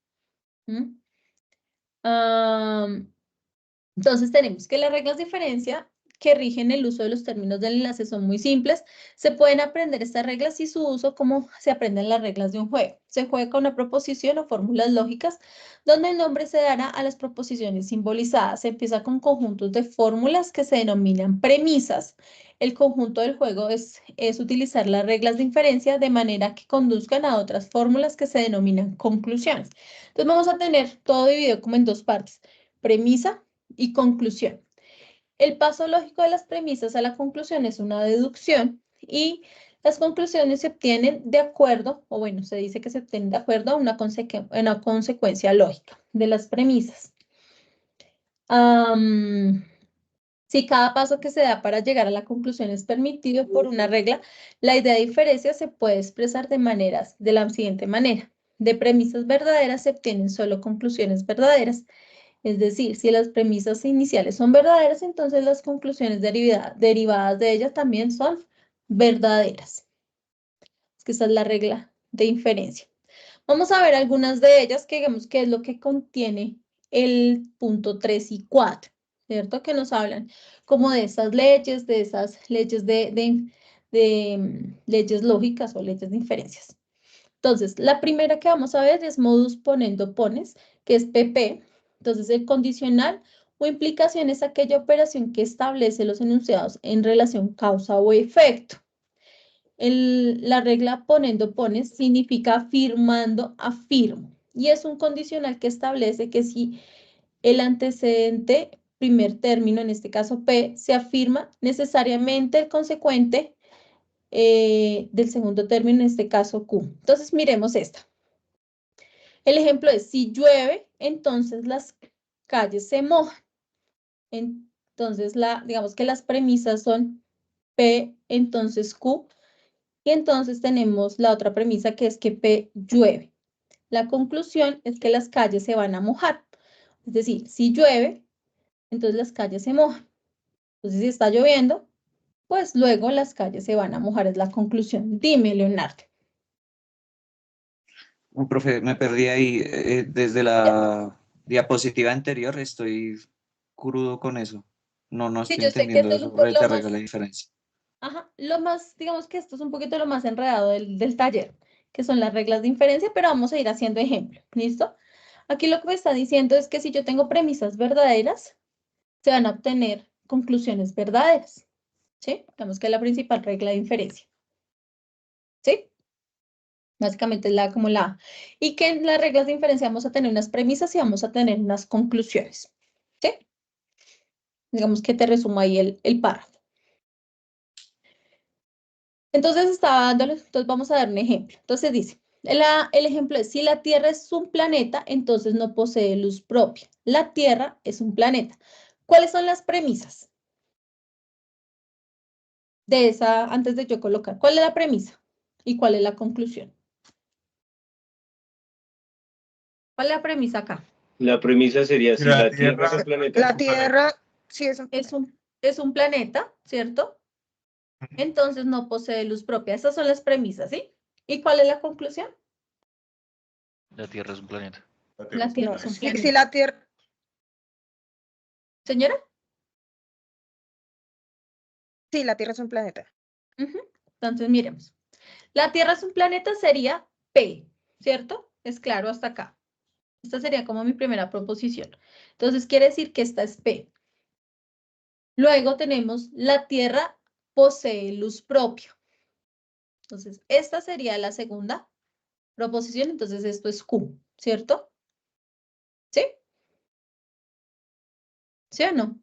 Entonces tenemos que las reglas de inferencia que rigen el uso de los términos del enlace son muy simples. Se pueden aprender estas reglas y su uso como se aprenden las reglas de un juego. Se juega con una proposición o fórmulas lógicas donde el nombre se dará a las proposiciones simbolizadas. Se empieza con conjuntos de fórmulas que se denominan premisas. El conjunto del juego es utilizar las reglas de inferencia de manera que conduzcan a otras fórmulas que se denominan conclusiones. Entonces vamos a tener todo dividido como en dos partes. Premisa y conclusión. El paso lógico de las premisas a la conclusión es una deducción y las conclusiones se obtienen de acuerdo, o bueno, se dice que se obtienen de acuerdo a una consecuencia lógica de las premisas. Si cada paso que se da para llegar a la conclusión es permitido por una regla, la idea de diferencia se puede expresar de la siguiente manera. De premisas verdaderas se obtienen solo conclusiones verdaderas. Es decir, si las premisas iniciales son verdaderas, entonces las conclusiones derivadas de ellas también son verdaderas. Es que esa es la regla de inferencia. Vamos a ver algunas de ellas que digamos que es lo que contiene el punto 3 y 4, ¿cierto? Que nos hablan como de esas leyes leyes lógicas o leyes de inferencias. Entonces, la primera que vamos a ver es modus ponendo pones, que es PP. Entonces, el condicional o implicación es aquella operación que establece los enunciados en relación causa o efecto. La regla ponendo pones significa afirmando afirmo. Y es un condicional que establece que si el antecedente, primer término, en este caso P, se afirma, necesariamente el consecuente del segundo término, en este caso Q. Entonces, miremos esta. El ejemplo es, si llueve, entonces las calles se mojan. Entonces, digamos que las premisas son P, entonces Q, y entonces tenemos la otra premisa que es que P llueve. La conclusión es que las calles se van a mojar. Es decir, si llueve, entonces las calles se mojan. Entonces, si está lloviendo, pues luego las calles se van a mojar, es la conclusión. Dime, Leonardo. Profe, me perdí ahí. Desde la diapositiva anterior estoy crudo con eso. No Sí, estoy yo sé que entendiendo esto es eso un poco de lo regla más, la diferencia. ajá, lo más, digamos que esto es un poquito lo más enredado del taller, que son las reglas de inferencia, pero vamos a ir haciendo ejemplo, ¿listo? Aquí lo que me está diciendo es que si yo tengo premisas verdaderas, se van a obtener conclusiones verdaderas, ¿sí? Digamos que es la principal regla de inferencia, ¿sí? Básicamente es como la A. Y que en las reglas de inferencia vamos a tener unas premisas y vamos a tener unas conclusiones, ¿sí? Digamos que te resumo ahí el párrafo. Entonces estaba dándole, entonces vamos a dar un ejemplo. Entonces dice, el ejemplo es, si la Tierra es un planeta, entonces no posee luz propia. La Tierra es un planeta. ¿Cuáles son las premisas de esa, antes de yo colocar? ¿Cuál es la premisa y cuál es la conclusión? ¿Cuál es la premisa acá? La premisa sería, si La la Tierra es un Tierra- planeta, La Tierra, sí, Es un planeta, ¿cierto? Entonces no posee luz propia. Esas son las premisas, ¿sí? ¿Y cuál es la conclusión? La Tierra es un planeta. La Tierra no, es un si, planeta. si la Tierra, Señora. sí, la Tierra es un planeta. Ujú. Entonces miremos. La Tierra es un planeta sería P, ¿cierto? Es claro hasta acá. Esta sería como mi primera proposición. Entonces quiere decir que esta es P. Luego tenemos la Tierra posee luz propia. Entonces esta sería la segunda proposición. Entonces esto es Q, ¿cierto? ¿Sí? ¿Sí o no?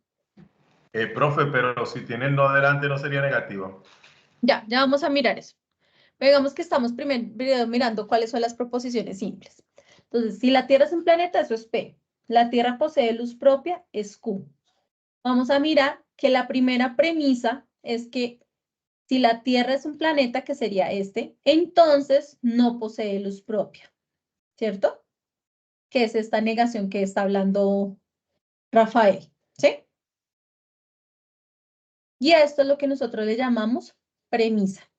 Profe, pero si tiene el no delante no sería negativo. Ya vamos a mirar eso. Digamos que estamos primero mirando cuáles son las proposiciones simples. Entonces, si la Tierra es un planeta, eso es P. La Tierra posee luz propia, es Q. Vamos a mirar que la primera premisa es que si la Tierra es un planeta, que sería este, entonces no posee luz propia, ¿cierto? Que es esta negación que está hablando Rafael, ¿sí? Y esto es lo que nosotros le llamamos premisa.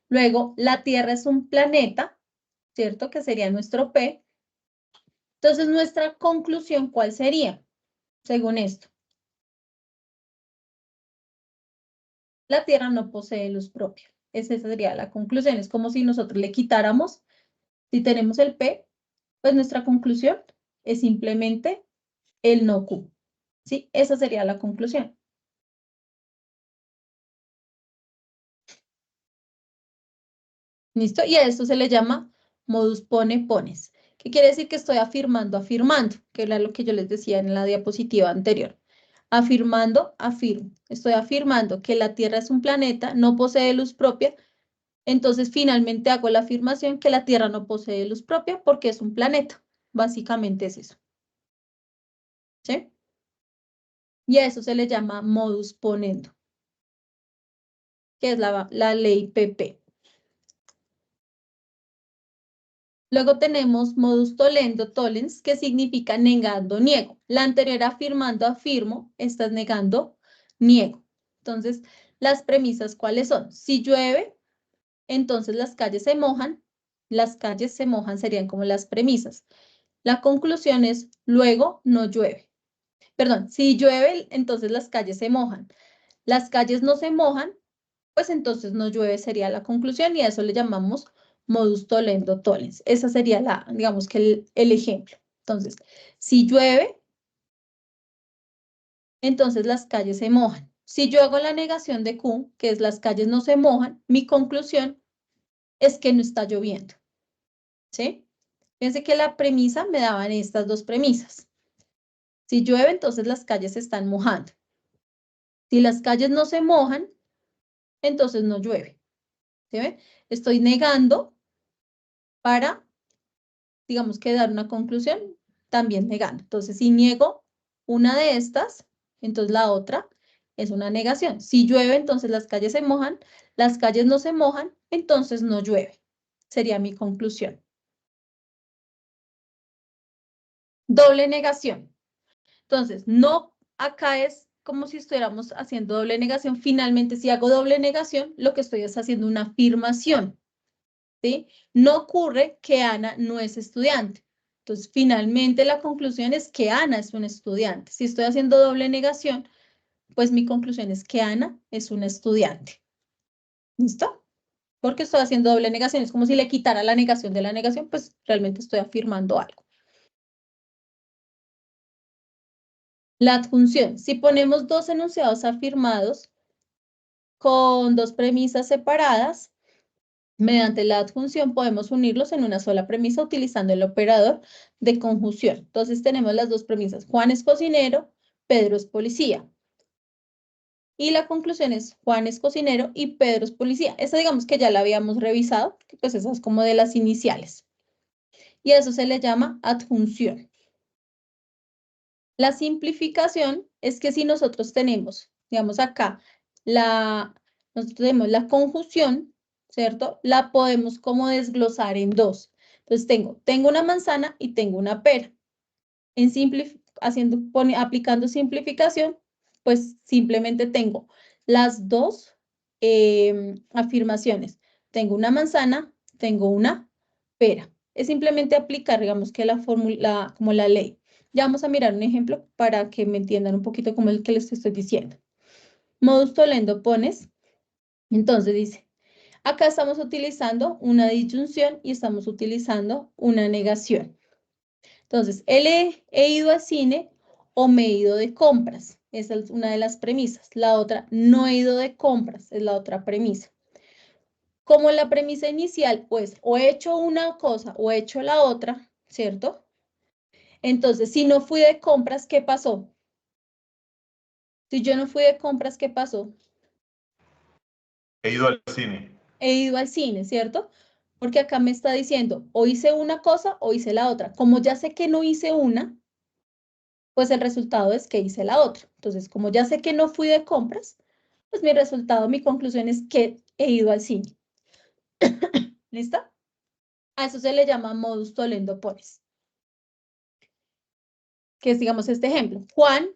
Luego, la Tierra es un planeta, ¿cierto? Que sería nuestro P. Entonces, nuestra conclusión, ¿cuál sería? Según esto. La Tierra no posee luz propia. Esa sería la conclusión. Es como si nosotros le quitáramos, si tenemos el P, pues nuestra conclusión es simplemente el no Q. ¿Sí? Esa sería la conclusión. ¿Listo? Y a esto se le llama modus pone-pones. ¿Qué quiere decir? Que estoy afirmando, que era lo que yo les decía en la diapositiva anterior. Afirmando, afirmo. Estoy afirmando que la Tierra es un planeta, no posee luz propia. Entonces, finalmente hago la afirmación que la Tierra no posee luz propia porque es un planeta. Básicamente es eso. ¿Sí? Y a eso se le llama modus ponendo, que es la ley PP. Luego tenemos modus tollendo, tollens, que significa negando, niego. La anterior afirmando, afirmo, esta es negando, niego. Entonces, las premisas, ¿cuáles son? Si llueve, entonces las calles se mojan. Las calles se mojan serían como las premisas. La conclusión es, luego no llueve. Perdón, si llueve, entonces las calles se mojan. Las calles no se mojan, pues entonces no llueve sería la conclusión y a eso le llamamos modus tollendo tollens. Esa sería digamos que el ejemplo. Entonces, si llueve, entonces las calles se mojan. Si yo hago la negación de Q, que es las calles no se mojan, mi conclusión es que no está lloviendo. ¿Sí? Fíjense que la premisa me daban estas dos premisas. Si llueve, entonces las calles se están mojando. Si las calles no se mojan, entonces no llueve. ¿Sí ven? Estoy negando para, digamos que dar una conclusión, también negando. Entonces, si niego una de estas, entonces la otra es una negación. Si llueve, entonces las calles se mojan, las calles no se mojan, entonces no llueve. Sería mi conclusión. Doble negación. Entonces, no, acá es como si estuviéramos haciendo doble negación. Finalmente, si hago doble negación, lo que estoy es haciendo una afirmación, ¿sí? No ocurre que Ana no es estudiante. Entonces, finalmente la conclusión es que Ana es una estudiante. Si estoy haciendo doble negación, pues mi conclusión es que Ana es una estudiante. ¿Listo? Porque estoy haciendo doble negación. Es como si le quitara la negación de la negación, pues realmente estoy afirmando algo. La adjunción. Si ponemos dos enunciados afirmados con dos premisas separadas, mediante la adjunción podemos unirlos en una sola premisa utilizando el operador de conjunción. Entonces tenemos las dos premisas. Juan es cocinero, Pedro es policía. Y la conclusión es Juan es cocinero y Pedro es policía. Esa digamos que ya la habíamos revisado, que pues esa es como de las iniciales. Y a eso se le llama adjunción. La simplificación es que si nosotros tenemos, digamos acá, nosotros tenemos la conjunción, ¿cierto? La podemos como desglosar en dos. Entonces tengo una manzana y tengo una pera. Aplicando simplificación, pues simplemente tengo las dos afirmaciones. Tengo una manzana, tengo una pera. Es simplemente aplicar, digamos que la fórmula, como la ley. Ya vamos a mirar un ejemplo para que me entiendan un poquito como el que les estoy diciendo. Modus tollendo pones. Entonces dice, acá estamos utilizando una disyunción y estamos utilizando una negación. Entonces, he ido al cine o me he ido de compras. Esa es una de las premisas. La otra, no he ido de compras, es la otra premisa. Como la premisa inicial, pues, o he hecho una cosa o he hecho la otra, ¿cierto? Entonces, si no fui de compras, ¿qué pasó? Si yo no fui de compras, ¿qué pasó? He ido al cine. He ido al cine, ¿cierto? Porque acá me está diciendo, o hice una cosa o hice la otra. Como ya sé que no hice una, pues el resultado es que hice la otra. Entonces, como ya sé que no fui de compras, pues mi resultado, mi conclusión es que he ido al cine. ¿Listo? A eso se le llama modus tollendo pones. Que es, digamos, este ejemplo. Juan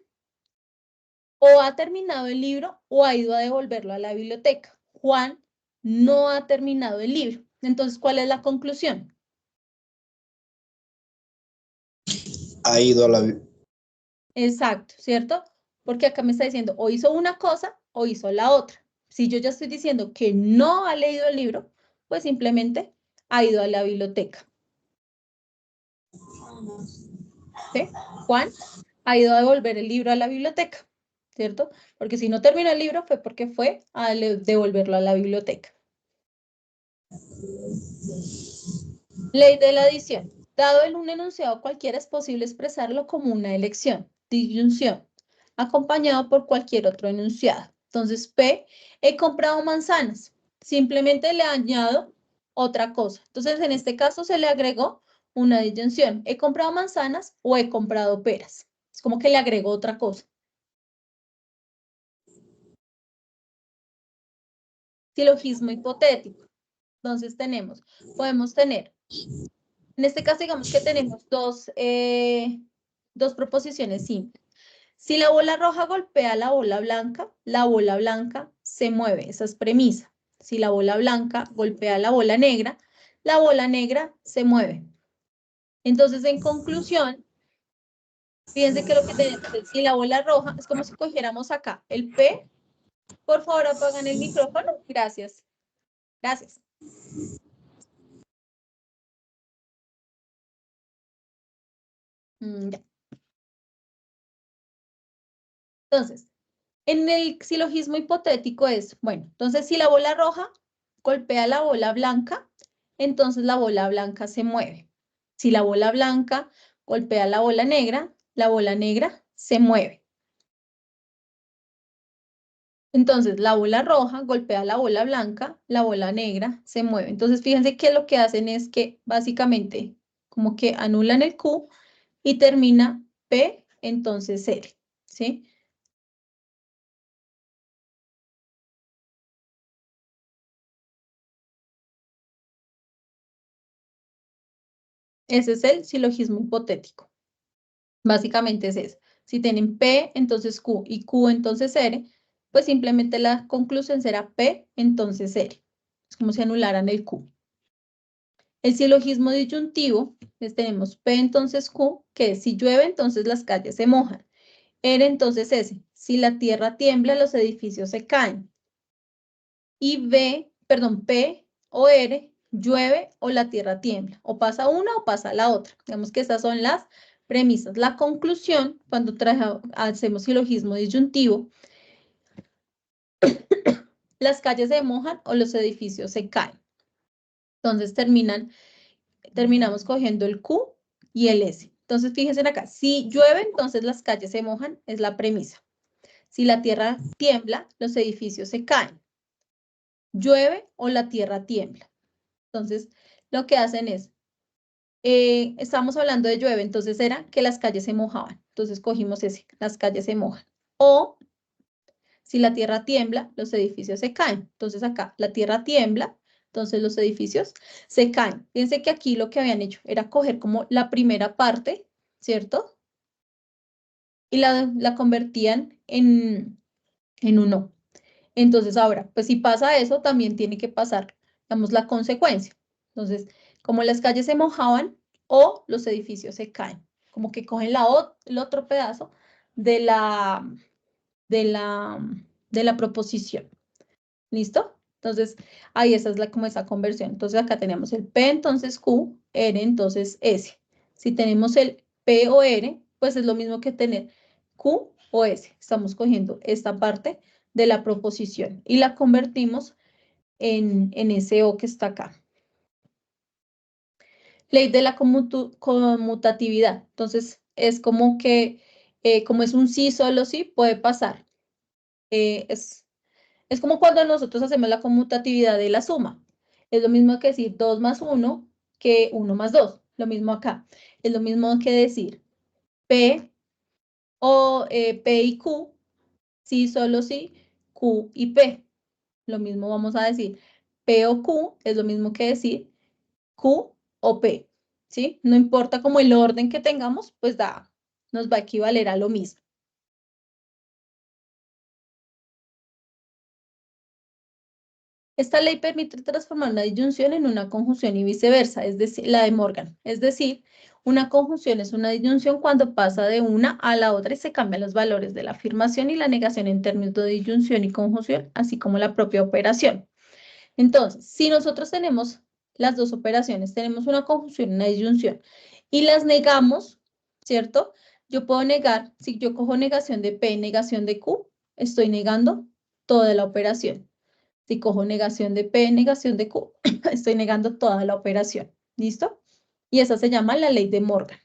o ha terminado el libro o ha ido a devolverlo a la biblioteca. Juan no ha terminado el libro. Entonces, ¿cuál es la conclusión? Ha ido a la... Exacto, ¿cierto? Porque acá me está diciendo o hizo una cosa o hizo la otra. Si yo ya estoy diciendo que no ha leído el libro, pues simplemente ha ido a la biblioteca. ¿Sí? Juan ha ido a devolver el libro a la biblioteca, ¿cierto? Porque si no terminó el libro fue porque fue a devolverlo a la biblioteca. Ley de la adición. Dado en un enunciado cualquiera es posible expresarlo como una elección, disyunción, acompañado por cualquier otro enunciado. Entonces, P, he comprado manzanas. Simplemente le añado otra cosa. Entonces, en este caso se le agregó una disyunción. He comprado manzanas o he comprado peras. Es como que le agregó otra cosa. Silogismo hipotético. Entonces podemos tener, en este caso digamos que tenemos dos proposiciones simples. Si la bola roja golpea la bola blanca se mueve. Esa es premisa. Si la bola blanca golpea la bola negra se mueve. Entonces, en conclusión, fíjense que lo que tenemos es, si la bola roja, es como si cogiéramos acá el P. Por favor, apagan el micrófono. Gracias. Gracias. Ya. Entonces, en el silogismo hipotético es, bueno, entonces si la bola roja golpea la bola blanca, entonces la bola blanca se mueve. Si la bola blanca golpea la bola negra se mueve. Entonces la bola roja golpea la bola blanca, la bola negra se mueve. Entonces fíjense que lo que hacen es que básicamente como que anulan el Q y termina P, entonces L, ¿sí? Ese es el silogismo hipotético. Básicamente es eso. Si tienen P, entonces Q, y Q, entonces R, pues simplemente la conclusión será P, entonces R. Es como si anularan el Q. El silogismo disyuntivo, pues tenemos P, entonces Q, que es si llueve, entonces las calles se mojan. R, entonces S. Si la tierra tiembla, los edificios se caen. Y P o R, llueve o la tierra tiembla. O pasa una o pasa la otra. Digamos que estas son las premisas. La conclusión, cuando hacemos silogismo disyuntivo, las calles se mojan o los edificios se caen. Entonces terminamos cogiendo el Q y el S. Entonces fíjense acá, si llueve, entonces las calles se mojan, es la premisa. Si la tierra tiembla, los edificios se caen. Llueve o la tierra tiembla. Entonces, lo que hacen es, estamos hablando de llueve, entonces era que las calles se mojaban. Entonces cogimos ese, las calles se mojan. O si la tierra tiembla, los edificios se caen. Entonces acá la tierra tiembla, entonces los edificios se caen. Fíjense que aquí lo que habían hecho era coger como la primera parte, ¿cierto? Y la convertían en un no. Entonces ahora, pues si pasa eso, también tiene que pasar, digamos, la consecuencia. Entonces, como las calles se mojaban o los edificios se caen, como que cogen el otro pedazo de la proposición. ¿Listo? Entonces, ahí esa es como esa conversión. Entonces, acá tenemos el P, entonces Q, R, entonces S. Si tenemos el P o R, pues es lo mismo que tener Q o S. Estamos cogiendo esta parte de la proposición y la convertimos en ese O que está acá. Ley de la conmutatividad. Entonces, es como que, como es un sí, solo sí, puede pasar. Es como cuando nosotros hacemos la conmutatividad de la suma. Es lo mismo que decir 2 más 1 que 1 más 2. Lo mismo acá. Es lo mismo que decir P o P y Q, sí, solo sí, Q y P. Lo mismo vamos a decir P o Q, es lo mismo que decir Q o P. ¿Sí? No importa como el orden que tengamos, pues nos va a equivaler a lo mismo. Esta ley permite transformar una disyunción en una conjunción y viceversa, es decir, la de Morgan. Es decir, una conjunción es una disyunción cuando pasa de una a la otra y se cambian los valores de la afirmación y la negación en términos de disyunción y conjunción, así como la propia operación. Entonces, si nosotros tenemos las dos operaciones, tenemos una conjunción y una disyunción, y las negamos, ¿cierto? Yo puedo negar, si yo cojo negación de P y negación de Q, estoy negando toda la operación. Si cojo negación de P, negación de Q, estoy negando toda la operación. ¿Listo? Y esa se llama la ley de Morgan.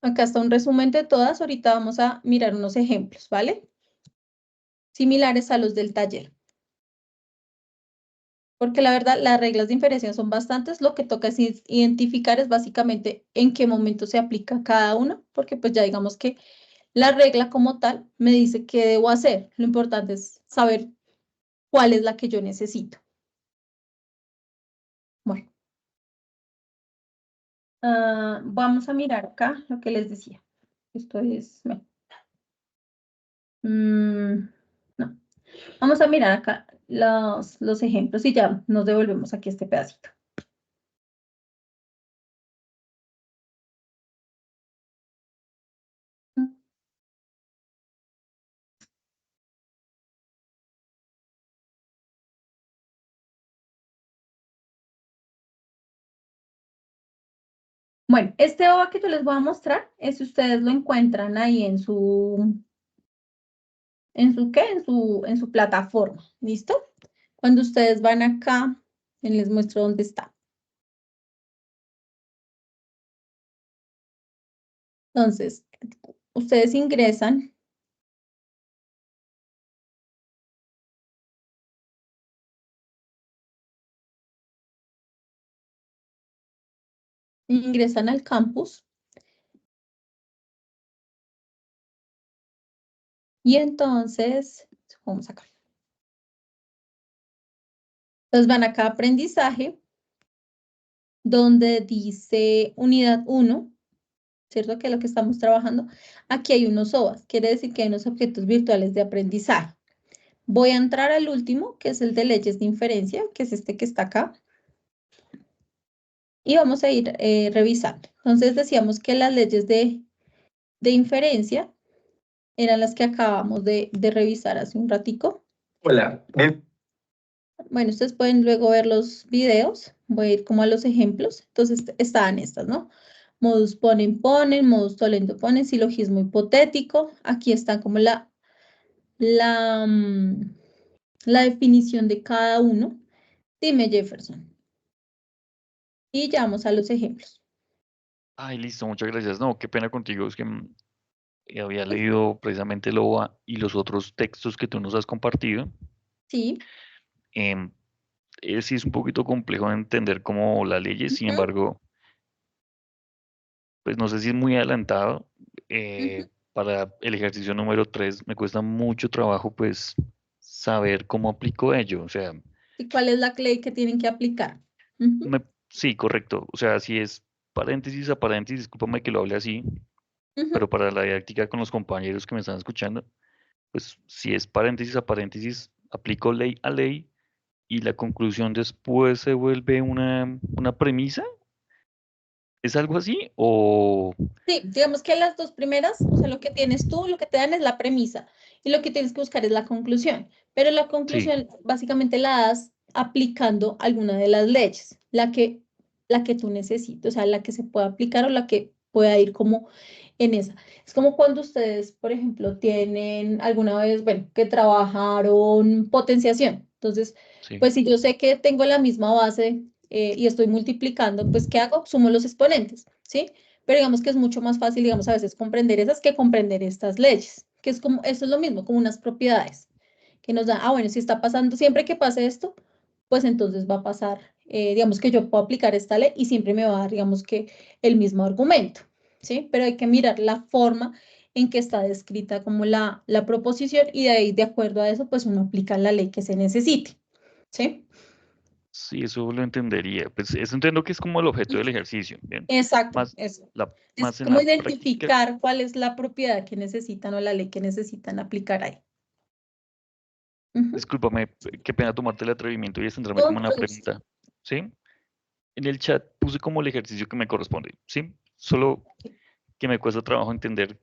Acá está un resumen de todas. Ahorita vamos a mirar unos ejemplos, ¿vale? Similares a los del taller. Porque la verdad, las reglas de inferencia son bastantes. Lo que toca es identificar es básicamente en qué momento se aplica cada uno, porque pues ya digamos que la regla como tal me dice qué debo hacer. Lo importante es saber cuál es la que yo necesito. Bueno. Vamos a mirar acá lo que les decía. Esto es... no. Vamos a mirar acá los ejemplos y ya nos devolvemos aquí a este pedacito. Bueno, este OVA que yo les voy a mostrar es si ustedes lo encuentran ahí ¿en qué? En su plataforma, ¿listo? Cuando ustedes van acá, les muestro dónde está. Entonces, ustedes ingresan. Ingresan al campus. Y entonces, vamos acá. Entonces van acá a aprendizaje donde dice unidad 1, ¿cierto? Que es lo que estamos trabajando. Aquí hay unos OAS, quiere decir que hay unos objetos virtuales de aprendizaje. Voy a entrar al último, que es el de leyes de inferencia, que es este que está acá. Y vamos a ir revisando. Entonces decíamos que las leyes de inferencia eran las que acabamos de revisar hace un ratico. Hola. Bueno, ustedes pueden luego ver los videos. Voy a ir como a los ejemplos. Entonces estaban estas, ¿no? Modus ponen, modus tollendo ponen, silogismo hipotético. Aquí está como la definición de cada uno. Dime, Jefferson. Y ya vamos a los ejemplos. Ay, listo, muchas gracias. No, qué pena contigo, es que había leído precisamente el OVA y los otros textos que tú nos has compartido. Sí. Sí es un poquito complejo de entender como las leyes, sin embargo, pues no sé si es muy adelantado. Para el ejercicio número 3 me cuesta mucho trabajo pues saber cómo aplico ello, o sea, ¿Y cuál es la ley que tienen que aplicar? sí, correcto, o sea, si es paréntesis a paréntesis, discúlpame que lo hable así, pero para la didáctica con los compañeros que me están escuchando, pues si es paréntesis a paréntesis, aplico ley a ley y la conclusión después se vuelve una premisa. ¿Es algo así? O Sí, digamos que las dos primeras, o sea, lo que tienes tú, lo que te dan es la premisa y lo que tienes que buscar es la conclusión, pero la sí, conclusión básicamente la das aplicando alguna de las leyes, la que tú necesites, o sea, la que se pueda aplicar o la que pueda ir como en esa. Es como cuando ustedes, por ejemplo, tienen alguna vez, bueno, que trabajaron potenciación. Entonces, sí, pues si yo sé que tengo la misma base y estoy multiplicando, pues ¿qué hago? Sumo los exponentes, ¿sí? Pero digamos que es mucho más fácil, digamos, a veces comprender esas que comprender estas leyes, que es como, eso es lo mismo, como unas propiedades que nos dan, bueno, si está pasando, siempre que pase esto, pues entonces va a pasar, digamos que yo puedo aplicar esta ley y siempre me va a dar, digamos que el mismo argumento, ¿sí? Pero hay que mirar la forma en que está descrita como la proposición y de ahí, de acuerdo a eso, pues uno aplica la ley que se necesite, ¿sí? sí, eso lo entendería. Pues eso entiendo que es como el objeto del ejercicio, ¿bien? Exacto, Más, eso. Es más en como la práctica. identificar cuál es la propiedad que necesitan o la ley que necesitan aplicar ahí. Discúlpame, qué pena tomarte el atrevimiento y extenderme Con como una mucho gusto. pregunta, ¿sí? En el chat puse como el ejercicio que me corresponde, ¿sí? Solo que me cuesta trabajo entender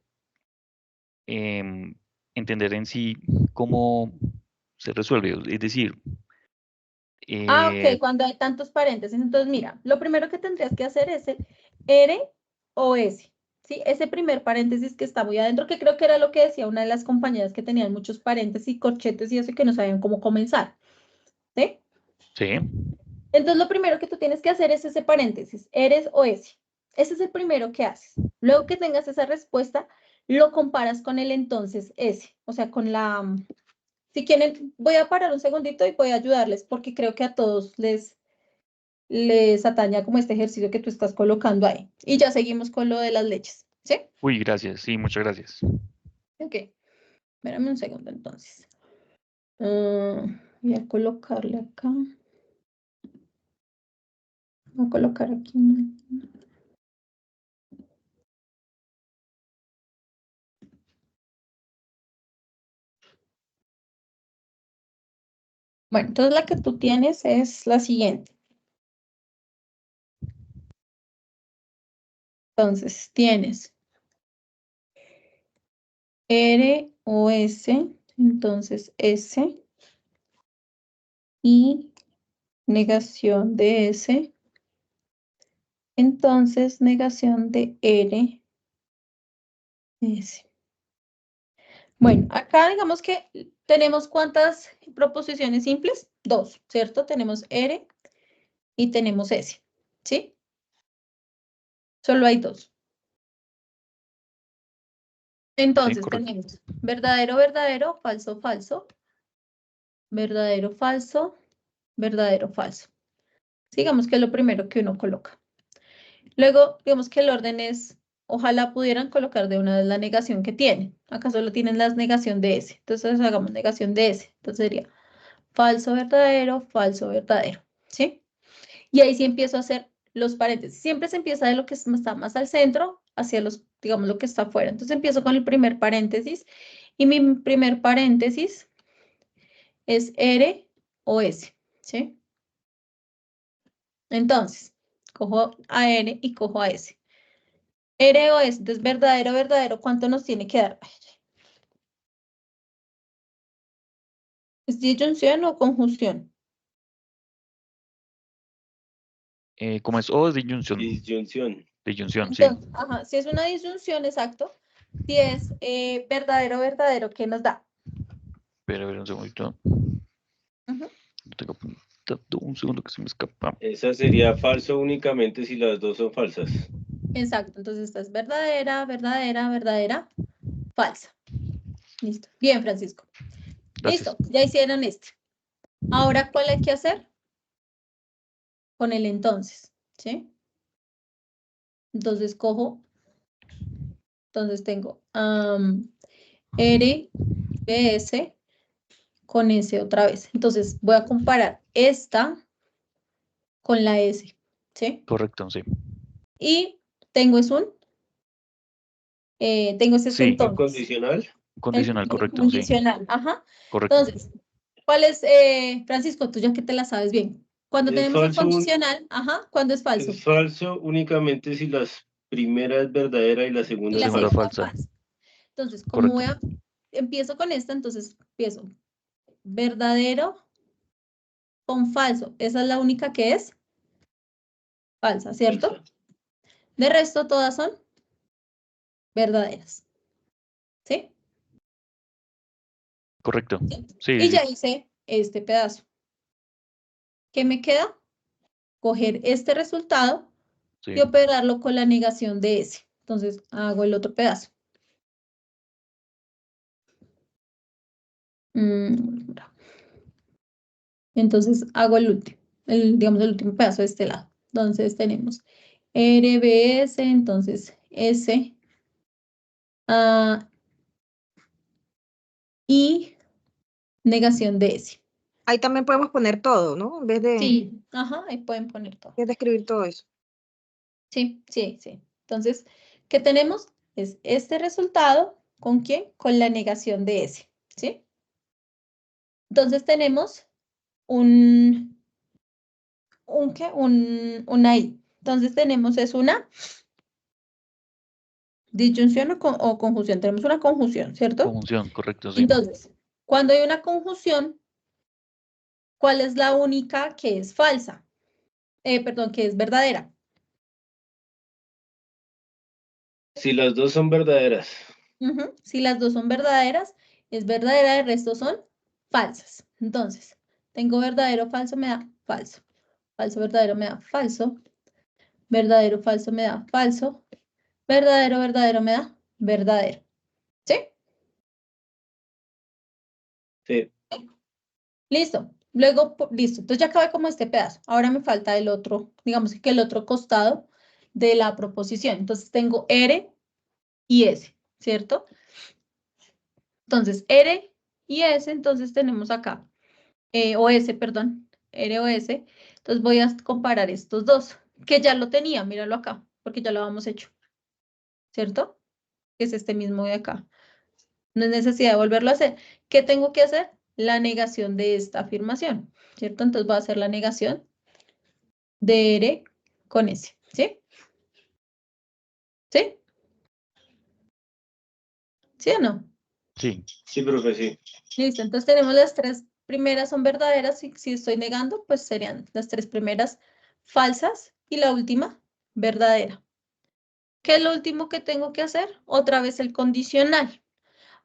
en sí cómo se resuelve. Es decir, Ok, cuando hay tantos paréntesis, entonces mira, lo primero que tendrías que hacer es el R o S, ¿sí? Ese primer paréntesis que está muy adentro, que creo que era lo que decía una de las compañeras que tenían muchos paréntesis y corchetes y eso y que no sabían cómo comenzar, ¿sí? sí, Entonces lo primero que tú tienes que hacer es ese paréntesis, eres o S. Ese es el primero que haces. Luego que tengas esa respuesta, lo comparas con el entonces S, o sea, con la... Si quieren, voy a parar un segundito y voy a ayudarles porque creo que a todos les ataña como este ejercicio que tú estás colocando ahí. Y ya seguimos con lo de las leches, ¿sí? uy, gracias, sí, muchas gracias. Ok, espérame un segundo entonces. Voy a colocarle acá. Voy a colocar aquí una. Bueno, entonces la que tú tienes es la siguiente. Entonces tienes R o S, entonces S y negación de S, entonces negación de R, S. Bueno, acá digamos que tenemos cuántas proposiciones simples, dos, ¿cierto? Tenemos R y tenemos S, ¿sí? Solo hay dos. Sí, Entonces correcto. tenemos verdadero, verdadero, falso, falso, verdadero, falso, verdadero, falso. Digamos que es lo primero que uno coloca. Luego, digamos que el orden es, ojalá pudieran colocar de una vez la negación que tienen. Acá solo tienen la negación de S. Entonces hagamos negación de S. Entonces sería falso, verdadero, ¿sí? Y ahí sí empiezo a hacer los paréntesis. Siempre se empieza de lo que está más al centro hacia los, digamos, lo que está afuera. Entonces empiezo con el primer paréntesis y mi primer paréntesis es R o S, ¿sí? Entonces, cojo a R y cojo a S. R o S, entonces verdadero, verdadero, ¿cuánto nos tiene que dar? ¿Es disyunción o conjunción? ¿Cómo es? O es disyunción. Disyunción. Disyunción, sí. Entonces, ajá, si es una disyunción, exacto. Si es verdadero, verdadero, ¿qué nos da? Pero a ver un segundito. Ujú. Lo tengo apuntado, un segundo que se me escapa. Esa sería falso únicamente si las dos son falsas. Exacto, entonces esta es verdadera, verdadera, verdadera, falsa. Listo. Bien, Francisco. Gracias. Listo, ya hicieron este. Ahora, ¿cuál hay que hacer? Con el entonces, ¿sí? Entonces cojo, entonces tengo R, S con S otra vez. Entonces voy a comparar esta con la S, ¿sí? Correcto, sí. Y tengo es tengo ese Sí. entonces. ¿Condicional? Condicional, El correcto, sí. condicional, ajá. Correcto. Entonces, ¿cuál es, Francisco, tú ya que te la sabes bien? Cuando Es tenemos el falso, condicional, ajá, ¿cuándo es falso? Es falso únicamente si la primera es verdadera y la Y segunda la es segunda falsa. segunda falsa. Entonces, como Correcto. empiezo con esta, entonces empiezo verdadero con falso. Esa es la única que es falsa, ¿cierto? Falsa. De resto, todas son verdaderas. ¿Sí? Correcto. Sí. Sí, Y sí, ya sí. hice este pedazo. ¿Qué me queda? Coger este resultado Sí. y operarlo con la negación de ese. Entonces, hago el otro pedazo. Entonces, hago el último, digamos, el último pedazo de este lado. Entonces, tenemos RBS, entonces S, y negación de S. Ahí también podemos poner todo, ¿no? En vez de, Sí, ajá, ahí pueden poner todo. de escribir todo eso. Sí, sí, sí. Entonces, ¿qué tenemos? Es este resultado, ¿con quién? Con la negación de S, ¿sí? Entonces, tenemos ¿qué? Una I. Entonces, tenemos es una disyunción o conjunción. Tenemos una conjunción, ¿cierto? Conjunción, correcto, sí. Entonces, cuando hay una conjunción, ¿cuál es la única que es falsa? Perdón, que es verdadera. Si las dos son verdaderas. Ujú. Si las dos son verdaderas, es verdadera, el resto son falsas. Entonces, tengo verdadero, falso, me da falso. Falso, verdadero, me da falso. Verdadero, falso, me da falso. Verdadero, verdadero, me da verdadero. ¿Sí? Sí. Listo. Luego, listo. Entonces ya acabé como este pedazo. Ahora me falta el otro, digamos que el otro costado de la proposición. Entonces tengo R y S, ¿cierto? Entonces, R y S, entonces tenemos acá, o S, perdón, R o S. Entonces voy a comparar estos dos, que ya lo tenía, míralo acá, porque ya lo habíamos hecho, ¿cierto? Que es este mismo de acá. No es necesidad de volverlo a hacer. ¿Qué tengo que hacer? La negación de esta afirmación, ¿cierto? Entonces voy a hacer la negación de R con S, ¿sí? ¿Sí? ¿Sí o no? Sí. Sí, profe, sí. Listo, entonces tenemos las tres primeras son verdaderas y si estoy negando, pues serían las tres primeras falsas y la última verdadera. ¿Qué es lo último que tengo que hacer? Otra vez el condicional.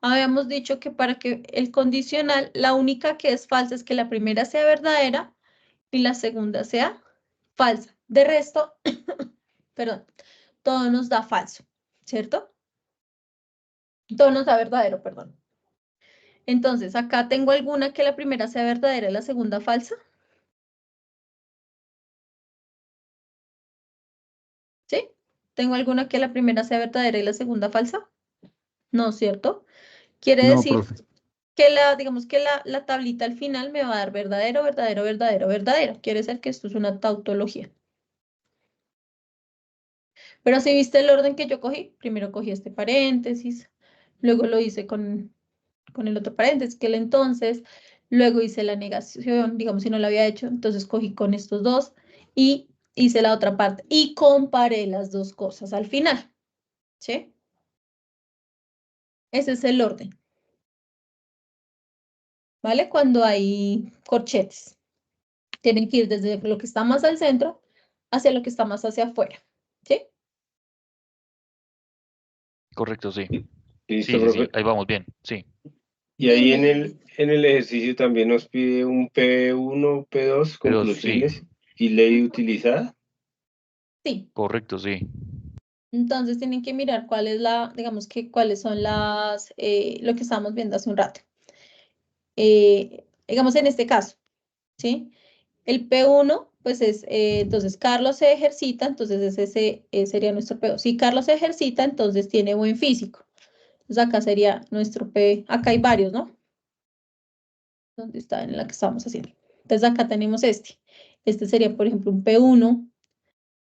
Habíamos dicho que para que el condicional, la única que es falsa es que la primera sea verdadera y la segunda sea falsa. De resto, perdón, todo nos da falso, ¿cierto? Todo nos da verdadero, perdón. Entonces, acá tengo alguna que la primera sea verdadera y la segunda falsa. ¿Sí? ¿Tengo alguna que la primera sea verdadera y la segunda falsa? No, ¿cierto? Quiere No, decir profe. que digamos que la tablita al final me va a dar verdadero, verdadero, verdadero, verdadero. Quiere decir que esto es una tautología. Pero si viste el orden que yo cogí, primero cogí este paréntesis, luego lo hice con el otro paréntesis, que el entonces, luego hice la negación, digamos, si no lo había hecho, entonces cogí con estos dos y hice la otra parte y comparé las dos cosas al final, ¿sí? Ese es el orden, ¿vale? Cuando hay corchetes, tienen que ir desde lo que está más al centro hacia lo que está más hacia afuera, ¿sí? Correcto, sí. Listo, Sí, profe. ahí vamos bien, sí. Y ahí en el ejercicio también nos pide un P1, P2, Pero sí, conclusiones y ley utilizada. Sí. correcto, sí. Entonces tienen que mirar cuál es digamos que cuáles son lo que estábamos viendo hace un rato. Digamos en este caso, ¿sí? El P1, pues es, entonces Carlos se ejercita, entonces ese sería nuestro P2. Si Carlos se ejercita, entonces tiene buen físico. Entonces acá sería nuestro P, acá hay varios, ¿no? ¿Dónde está en la que estamos haciendo? Entonces acá tenemos este. Este sería, por ejemplo, un P1,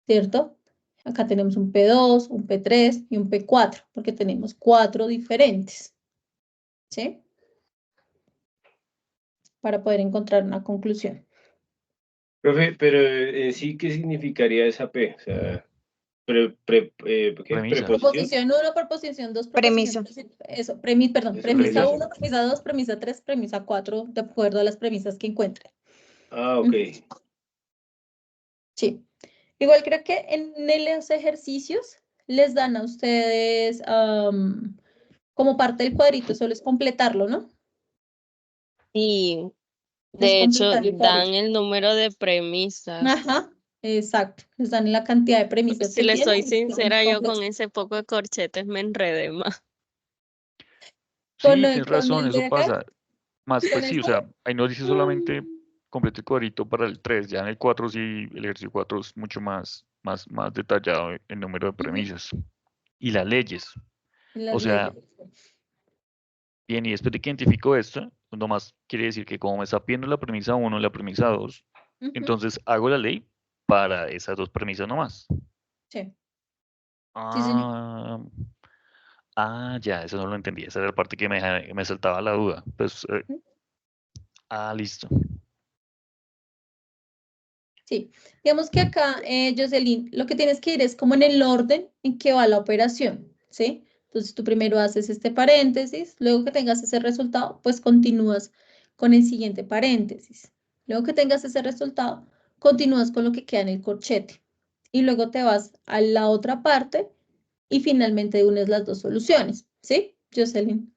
¿cierto? Acá tenemos un P2, un P3 y un P4, porque tenemos 4 diferentes, ¿sí? Para poder encontrar una conclusión. Profe, pero en sí, ¿qué significaría esa P? O sea, ¿qué? Premisa. Preposición. Proposición 1, proposición 2, Premisa. proposición 3, eso, perdón, Eso, premisa premisa. 1, premisa 2, premisa 3, premisa 4, de acuerdo a las premisas que encuentren. Ah, ok. Sí. Igual creo que en los ejercicios les dan a ustedes como parte del cuadrito, solo es completarlo, ¿no? Y Es de hecho completar el dan cuadrito. el número de premisas. Ajá, exacto. Les dan la cantidad de premisas Si que les tienen soy y tienen que sincera, yo con completar. ese poco de corchetes me enredé más. Con, Sí, el- tienes con razón, el eso de acá, pasa. Más, con pues sí, o esto. sea, ahí nos dice solamente complete el cuadrito para el 3, ya en el 4 sí, el ejercicio 4 es mucho más detallado el número de Ujú, premisas y las leyes. en O las sea, leyes. bien, y después de que identifico esto, pues nomás quiere decir que como me está pidiendo la premisa 1 y la premisa 2, Ujú, entonces hago la ley para esas dos premisas nomás. sí, sí, señor. Ah, ya, eso no lo entendí. Esa era la parte que me saltaba la duda. Pues, listo. Sí, digamos que acá, Jocelyn, lo que tienes que ir es como en el orden en que va la operación, ¿sí? Entonces tú primero haces este paréntesis, luego que tengas ese resultado, pues continúas con el siguiente paréntesis. Luego que tengas ese resultado, continúas con lo que queda en el corchete. Y luego te vas a la otra parte y finalmente unes las dos soluciones, ¿sí, Jocelyn?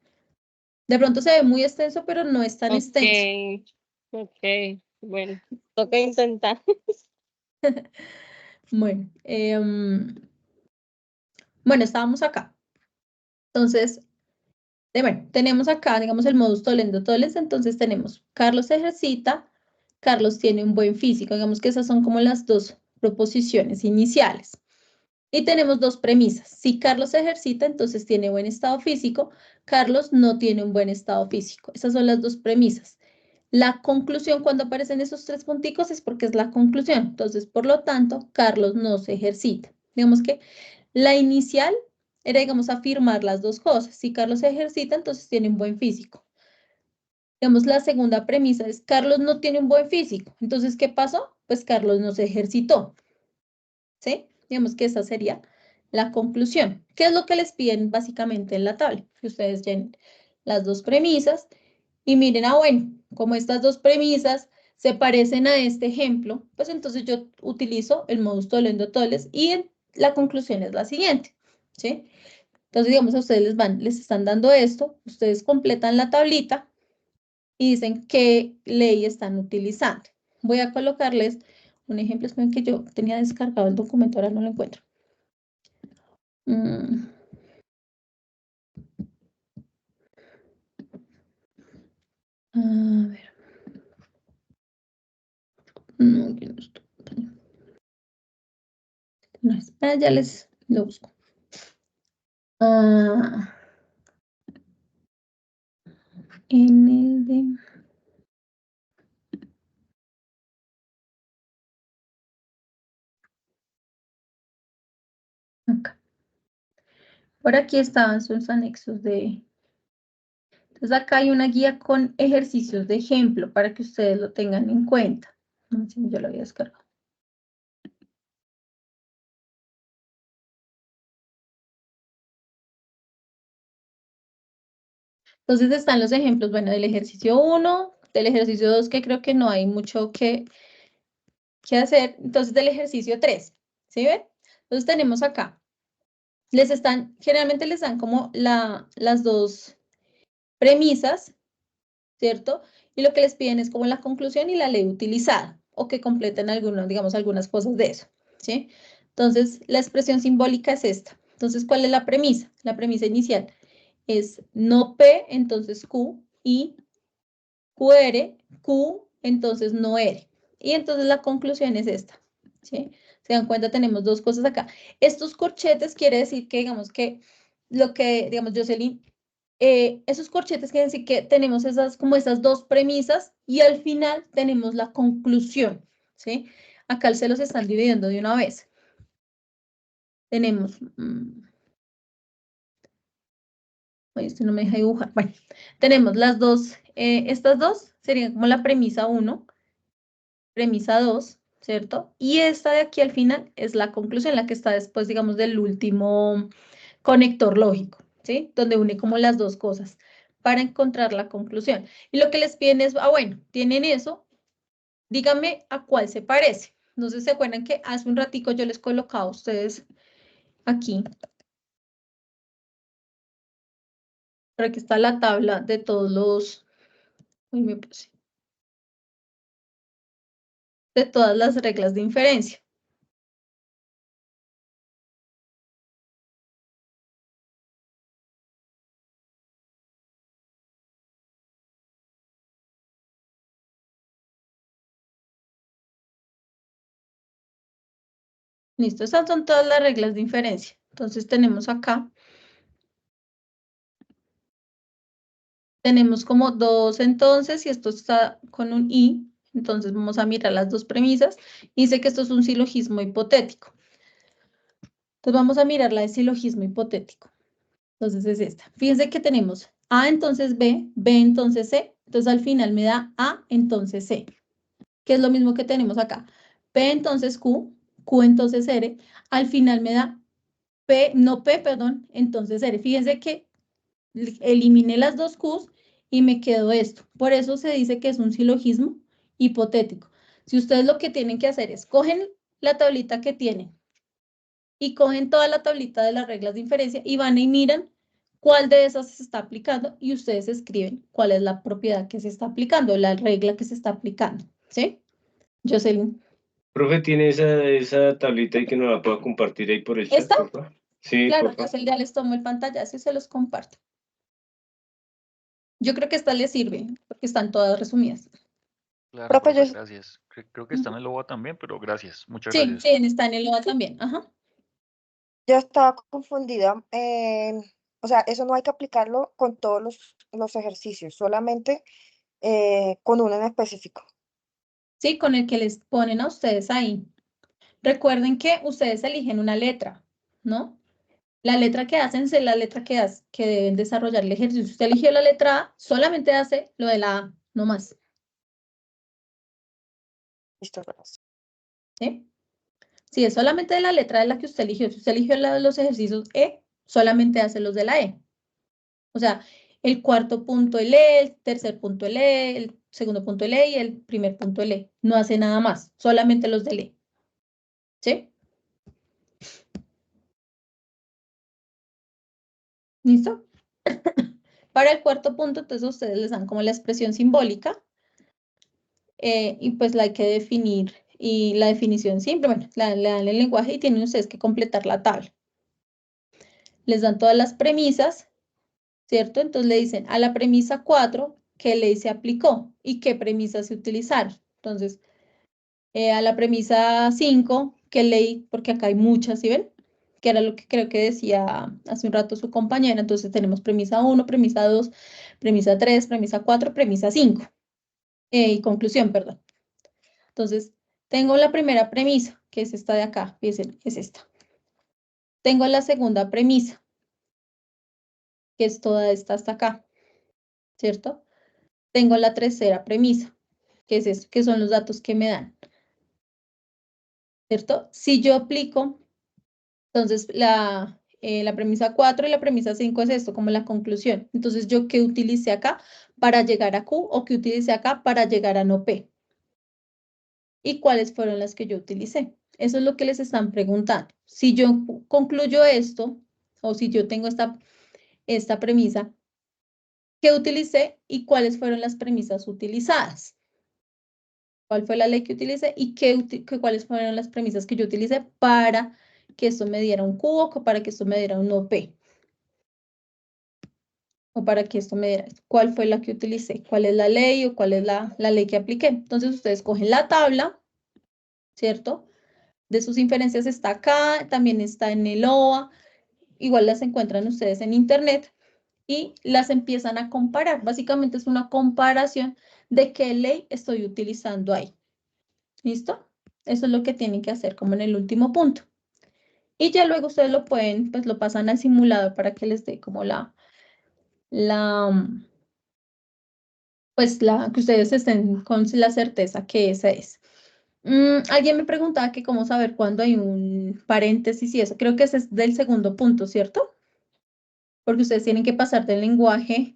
De pronto se ve muy extenso, pero no es tan extenso. Ok, ok. Bueno, toca intentar. Bueno, bueno, estábamos acá. Entonces, bueno, tenemos acá, digamos, el modus tollendo tollens, entonces tenemos Carlos se ejercita, Carlos tiene un buen físico, digamos que esas son como las dos proposiciones iniciales. Y tenemos dos premisas. Si Carlos se ejercita, entonces tiene buen estado físico, Carlos no tiene un buen estado físico. Esas son las dos premisas. La conclusión, cuando aparecen esos tres punticos, es porque es la conclusión. Entonces, por lo tanto, Carlos no se ejercita. Digamos que la inicial era, digamos, afirmar las dos cosas. Si Carlos se ejercita, entonces tiene un buen físico. Digamos, la segunda premisa es, Carlos no tiene un buen físico. Entonces, ¿qué pasó? Pues Carlos no se ejercitó. ¿Sí? Digamos que esa sería la conclusión. ¿Qué es lo que les piden básicamente en la tabla? Que ustedes llenen las dos premisas y miren, bueno, como estas dos premisas se parecen a este ejemplo, pues entonces yo utilizo el modus tollendo tolles y la conclusión es la siguiente, ¿sí? Entonces, digamos, a ustedes les están dando esto, ustedes completan la tablita y dicen qué ley están utilizando. Voy a colocarles un ejemplo, esperen que yo tenía descargado el documento, ahora no lo encuentro. A ver. No, aquí no está. No, espera, ya les lo busco. En el de... Por aquí estaban sus anexos de... Entonces acá hay una guía con ejercicios de ejemplo para que ustedes lo tengan en cuenta. No sé si yo lo había descargado. Entonces están los ejemplos, bueno, del ejercicio 1, del ejercicio 2, que creo que no hay mucho que hacer. Entonces del ejercicio 3, ¿sí ven? Entonces tenemos acá. Generalmente les dan como las dos premisas, ¿cierto? Y lo que les piden es como la conclusión y la ley utilizada, o que completen algunas, digamos, algunas cosas de eso, ¿sí? Entonces, la expresión simbólica es esta. Entonces, ¿cuál es la premisa? La premisa inicial es no P, entonces Q, y QR, Q, entonces no R. Y entonces la conclusión es esta, ¿sí? Se dan cuenta, tenemos dos cosas acá. Estos corchetes quiere decir que, digamos que, lo que, digamos, Jocelyn, esos corchetes quieren decir que tenemos como esas dos premisas y al final tenemos la conclusión, ¿sí? Acá se los están dividiendo de una vez. Tenemos, oye, esto no me deja dibujar. Bueno, tenemos las dos, estas dos serían como la premisa 1, premisa 2, ¿cierto? Y esta de aquí al final es la conclusión, la que está después, digamos, del último conector lógico, ¿sí? Donde une como las dos cosas para encontrar la conclusión. Y lo que les piden es, bueno, tienen eso, díganme a cuál se parece. Entonces, ¿se acuerdan que hace un ratico yo les colocaba a ustedes aquí? Pero aquí está la tabla de todos los... Uy, me puse. De todas las reglas de inferencia. Listo, esas son todas las reglas de inferencia. Entonces tenemos acá, tenemos como dos entonces, y esto está con un i, entonces vamos a mirar las dos premisas. Dice que esto es un silogismo hipotético. Entonces vamos a mirar la de silogismo hipotético. Entonces es esta. Fíjense que tenemos A entonces B, B entonces C, entonces al final me da A entonces C, que es lo mismo que tenemos acá. P entonces Q, Q entonces R, al final me da P, no P, perdón, entonces R. Fíjense que eliminé las dos Qs y me quedó esto. Por eso se dice que es un silogismo hipotético. Si ustedes lo que tienen que hacer es cogen la tablita que tienen y cogen toda la tablita de las reglas de inferencia y van y miran cuál de esas se está aplicando y ustedes escriben cuál es la propiedad que se está aplicando, la regla que se está aplicando, ¿sí? Jocelyn. Profe, ¿tiene esa tablita y que nos la pueda compartir ahí por el chat, ¿Esta? por favor? Sí, Claro, por favor. Jocelyn, ya les tomo el pantallazo y se los comparto. Yo creo que esta les sirve porque están todas resumidas. Claro, Profe, profe, yo, gracias. Creo que está en el logo también, pero gracias, muchas Sí, gracias. sí, está en el LOA también. Ajá. Yo estaba confundida. O sea, eso no hay que aplicarlo con todos los ejercicios, solamente con uno en específico. Sí, con el que les ponen a ustedes ahí. Recuerden que ustedes eligen una letra, ¿no? La letra que hacen es la letra que deben desarrollar el ejercicio. Si usted eligió la letra A, solamente hace lo de la A, no más. Listo, gracias. ¿Sí? Si es solamente de la letra de la que usted eligió, si usted eligió los ejercicios E, solamente hace los de la E. O sea, el cuarto punto el E, el tercer punto el E, el segundo punto el E y el primer punto el E. No hace nada más, solamente los del E. ¿Sí? ¿Listo? Para el cuarto punto, entonces ustedes les dan como la expresión simbólica y pues la hay que definir y la definición simple, bueno, le dan el lenguaje y tienen ustedes que completar la tabla. Les dan todas las premisas, ¿cierto? Entonces le dicen a la premisa 4, ¿qué ley se aplicó y qué premisas se utilizaron? Entonces, a la premisa 5, ¿qué ley? Porque acá hay muchas, ¿sí ven? Que era lo que creo que decía hace un rato su compañera. Entonces tenemos premisa 1, premisa 2, premisa 3, premisa 4, premisa 5. Y conclusión, perdón. Entonces, tengo la primera premisa, que es esta de acá, fíjense, es esta. Tengo la segunda premisa, que es toda esta hasta acá, ¿cierto? Tengo la tercera premisa, que es esto, que son los datos que me dan, ¿cierto? Si yo aplico, entonces la premisa 4 y la premisa 5 es esto, como la conclusión. Entonces, ¿yo qué utilicé acá para llegar a Q o qué utilicé acá para llegar a no P? ¿Y cuáles fueron las que yo utilicé? Eso es lo que les están preguntando. Si yo concluyo esto, o si yo tengo esta premisa, ¿qué utilicé y cuáles fueron las premisas utilizadas? ¿Cuál fue la ley que utilicé y cuáles fueron las premisas que yo utilicé para que esto me diera un Q o para que esto me diera un no P? O para que esto me diera, ¿cuál fue la que utilicé? ¿Cuál es la ley o cuál es la ley que apliqué? Entonces ustedes cogen la tabla, ¿cierto? De sus inferencias está acá, también está en el OA, igual las encuentran ustedes en internet y las empiezan a comparar. Básicamente es una comparación de qué ley estoy utilizando ahí. ¿Listo? Eso es lo que tienen que hacer como en el último punto. Y ya luego ustedes lo pueden, pues lo pasan al simulador para que les dé como que ustedes estén con la certeza que esa es. Alguien me preguntaba que cómo saber cuándo hay un paréntesis y eso. Creo que ese es del segundo punto, ¿cierto? Porque ustedes tienen que pasar del lenguaje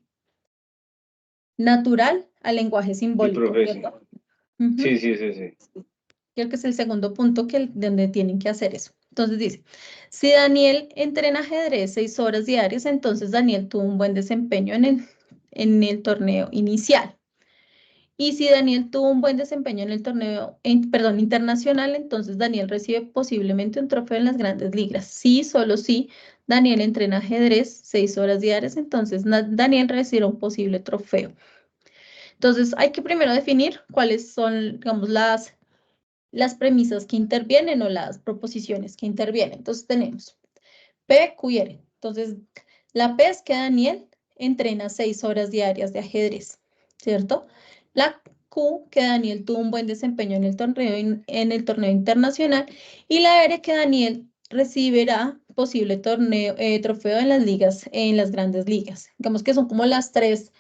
natural al lenguaje Sí, simbólico, profe. ¿cierto? Sí, sí, sí, sí. Creo que es el segundo punto donde tienen que hacer eso. Entonces dice, si Daniel entrena ajedrez 6 horas diarias, entonces Daniel tuvo un buen desempeño en el torneo inicial. Y si Daniel tuvo un buen desempeño en el torneo, internacional, entonces Daniel recibe posiblemente un trofeo en las grandes ligas. Sí, solo si Daniel entrena ajedrez 6 horas diarias, entonces Daniel recibirá un posible trofeo. Entonces hay que primero definir cuáles son, digamos, las premisas que intervienen o las proposiciones que intervienen. Entonces tenemos P, Q y R. Entonces, la P es que Daniel entrena 6 horas diarias de ajedrez, ¿cierto? La Q, que Daniel tuvo un buen desempeño en el torneo internacional. Y la R, que Daniel recibirá posible trofeo en las ligas, en las grandes ligas. Digamos que son como las tres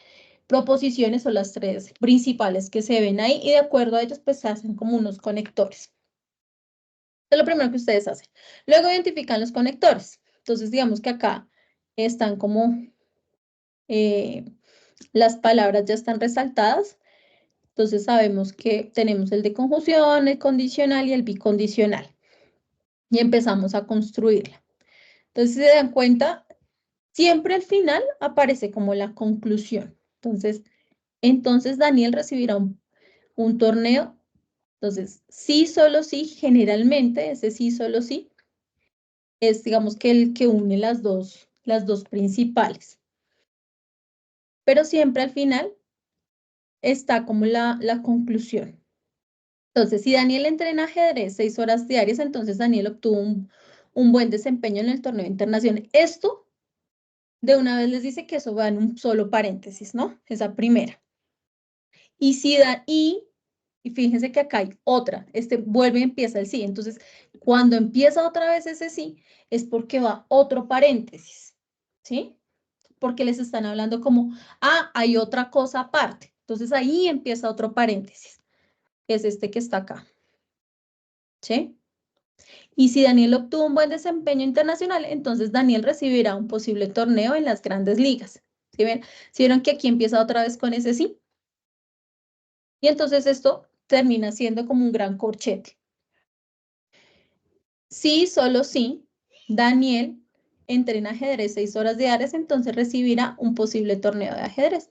proposiciones o las tres principales que se ven ahí y de acuerdo a ellos pues se hacen como unos conectores. Es lo primero que ustedes hacen. Luego identifican los conectores. Entonces digamos que acá están como las palabras ya están resaltadas. Entonces sabemos que tenemos el de conjunción, el condicional y el bicondicional. Y empezamos a construirla. Entonces si se dan cuenta, siempre al final aparece como la conclusión. Entonces Daniel recibirá un torneo. Entonces, sí, solo sí, generalmente, ese sí, solo sí, es digamos que el que une las dos principales. Pero siempre al final está como la conclusión. Entonces, si Daniel entrena ajedrez 6 horas diarias, entonces Daniel obtuvo un buen desempeño en el torneo internacional. Esto de una vez les dice que eso va en un solo paréntesis, ¿no? Esa primera. Y si y fíjense que acá hay otra, vuelve y empieza el sí. Entonces, cuando empieza otra vez ese sí, es porque va otro paréntesis, ¿sí? Porque les están hablando como, hay otra cosa aparte. Entonces, ahí empieza otro paréntesis, que es este que está acá, ¿sí? Y si Daniel obtuvo un buen desempeño internacional, entonces Daniel recibirá un posible torneo en las grandes ligas. ¿Sí ven? ¿Sí vieron que aquí empieza otra vez con ese sí? Y entonces esto termina siendo como un gran corchete. Sí, solo sí, Daniel entrena ajedrez 6 horas diarias, entonces recibirá un posible torneo de ajedrez,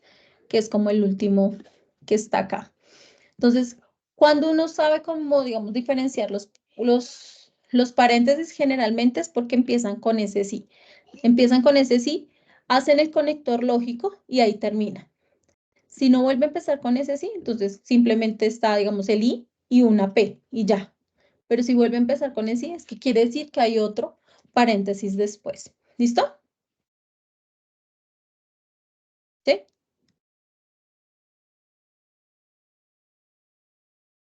que es como el último que está acá. Entonces, cuando uno sabe cómo, digamos, diferenciar los paréntesis, generalmente es porque empiezan con ese sí. Empiezan con ese sí, hacen el conector lógico y ahí termina. Si no vuelve a empezar con ese sí, entonces simplemente está, digamos, el I y una P y ya. Pero si vuelve a empezar con ese sí, es que quiere decir que hay otro paréntesis después. ¿Listo? ¿Sí?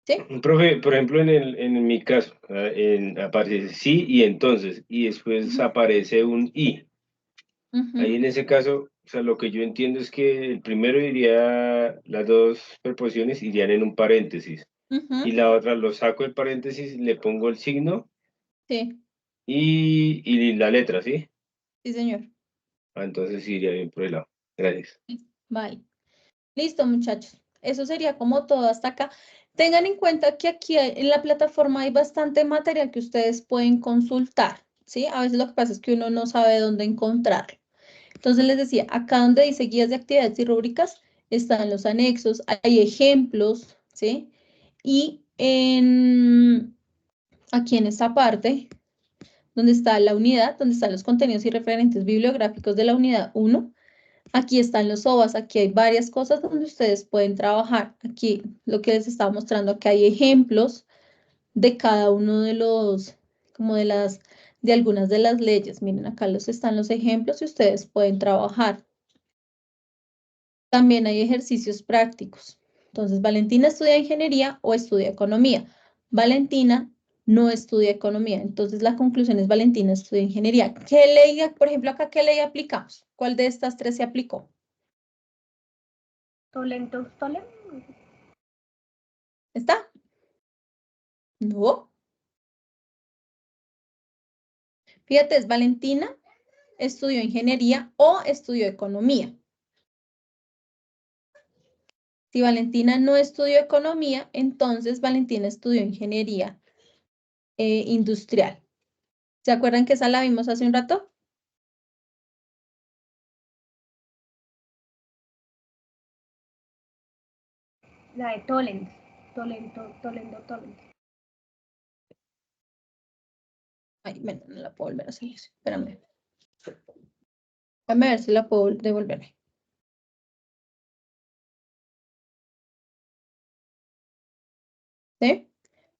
¿Sí? Profe, por ejemplo, en mi caso, aparece sí y entonces, y después aparece un y. Ujú, Ahí en ese caso, o sea, lo que yo entiendo es que el primero iría, las dos preposiciones irían en un paréntesis. Y ujú, la otra lo saco del paréntesis, le pongo el signo sí, y la letra, ¿sí? sí, señor. Entonces sí iría bien por el lado. Gracias. Vale. Listo, muchachos. Eso sería como todo hasta acá. Tengan en cuenta que aquí en la plataforma hay bastante material que ustedes pueden consultar, ¿sí? A veces lo que pasa es que uno no sabe dónde encontrarlo. Entonces les decía, acá donde dice guías de actividades y rúbricas, están los anexos, hay ejemplos, ¿sí? Y aquí en esta parte, donde está la unidad, donde están los contenidos y referentes bibliográficos de la unidad 1, aquí están los OVAs, aquí hay varias cosas donde ustedes pueden trabajar. Aquí lo que les estaba mostrando, aquí hay ejemplos de cada uno de los, como de algunas de las leyes. Miren, acá están los ejemplos y ustedes pueden trabajar. También hay ejercicios prácticos. Entonces, Valentina estudia ingeniería o estudia economía. Valentina no estudia economía. Entonces, la conclusión es Valentina estudia ingeniería. ¿Qué ley, por ejemplo, acá qué ley aplicamos? ¿Cuál de estas tres se aplicó? Tolento, ¿Está? No. Fíjate, es Valentina estudió ingeniería o estudió economía. Si Valentina no estudió economía, entonces Valentina estudió ingeniería industrial. ¿Se acuerdan que esa la vimos hace un rato? la de Tolent. Tolento. Ay, bueno, no la puedo volver a hacer. Espérame. Déjame ver si la puedo devolver. ¿Sí?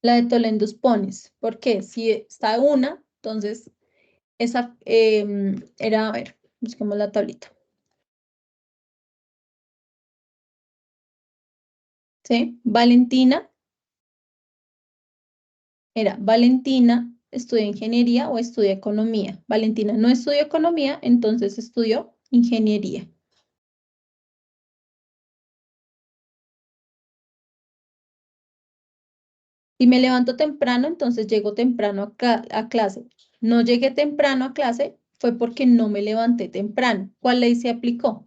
La de Tolendos pones. ¿Por qué? Si está una, entonces esa era, a ver, busquemos la tablita. ¿Sí? Valentina era Valentina estudia ingeniería o estudia economía. Valentina no estudió economía, entonces estudió ingeniería. Si me levanto temprano, entonces llego temprano a clase. No llegué temprano a clase, fue porque no me levanté temprano. ¿Cuál ley se aplicó?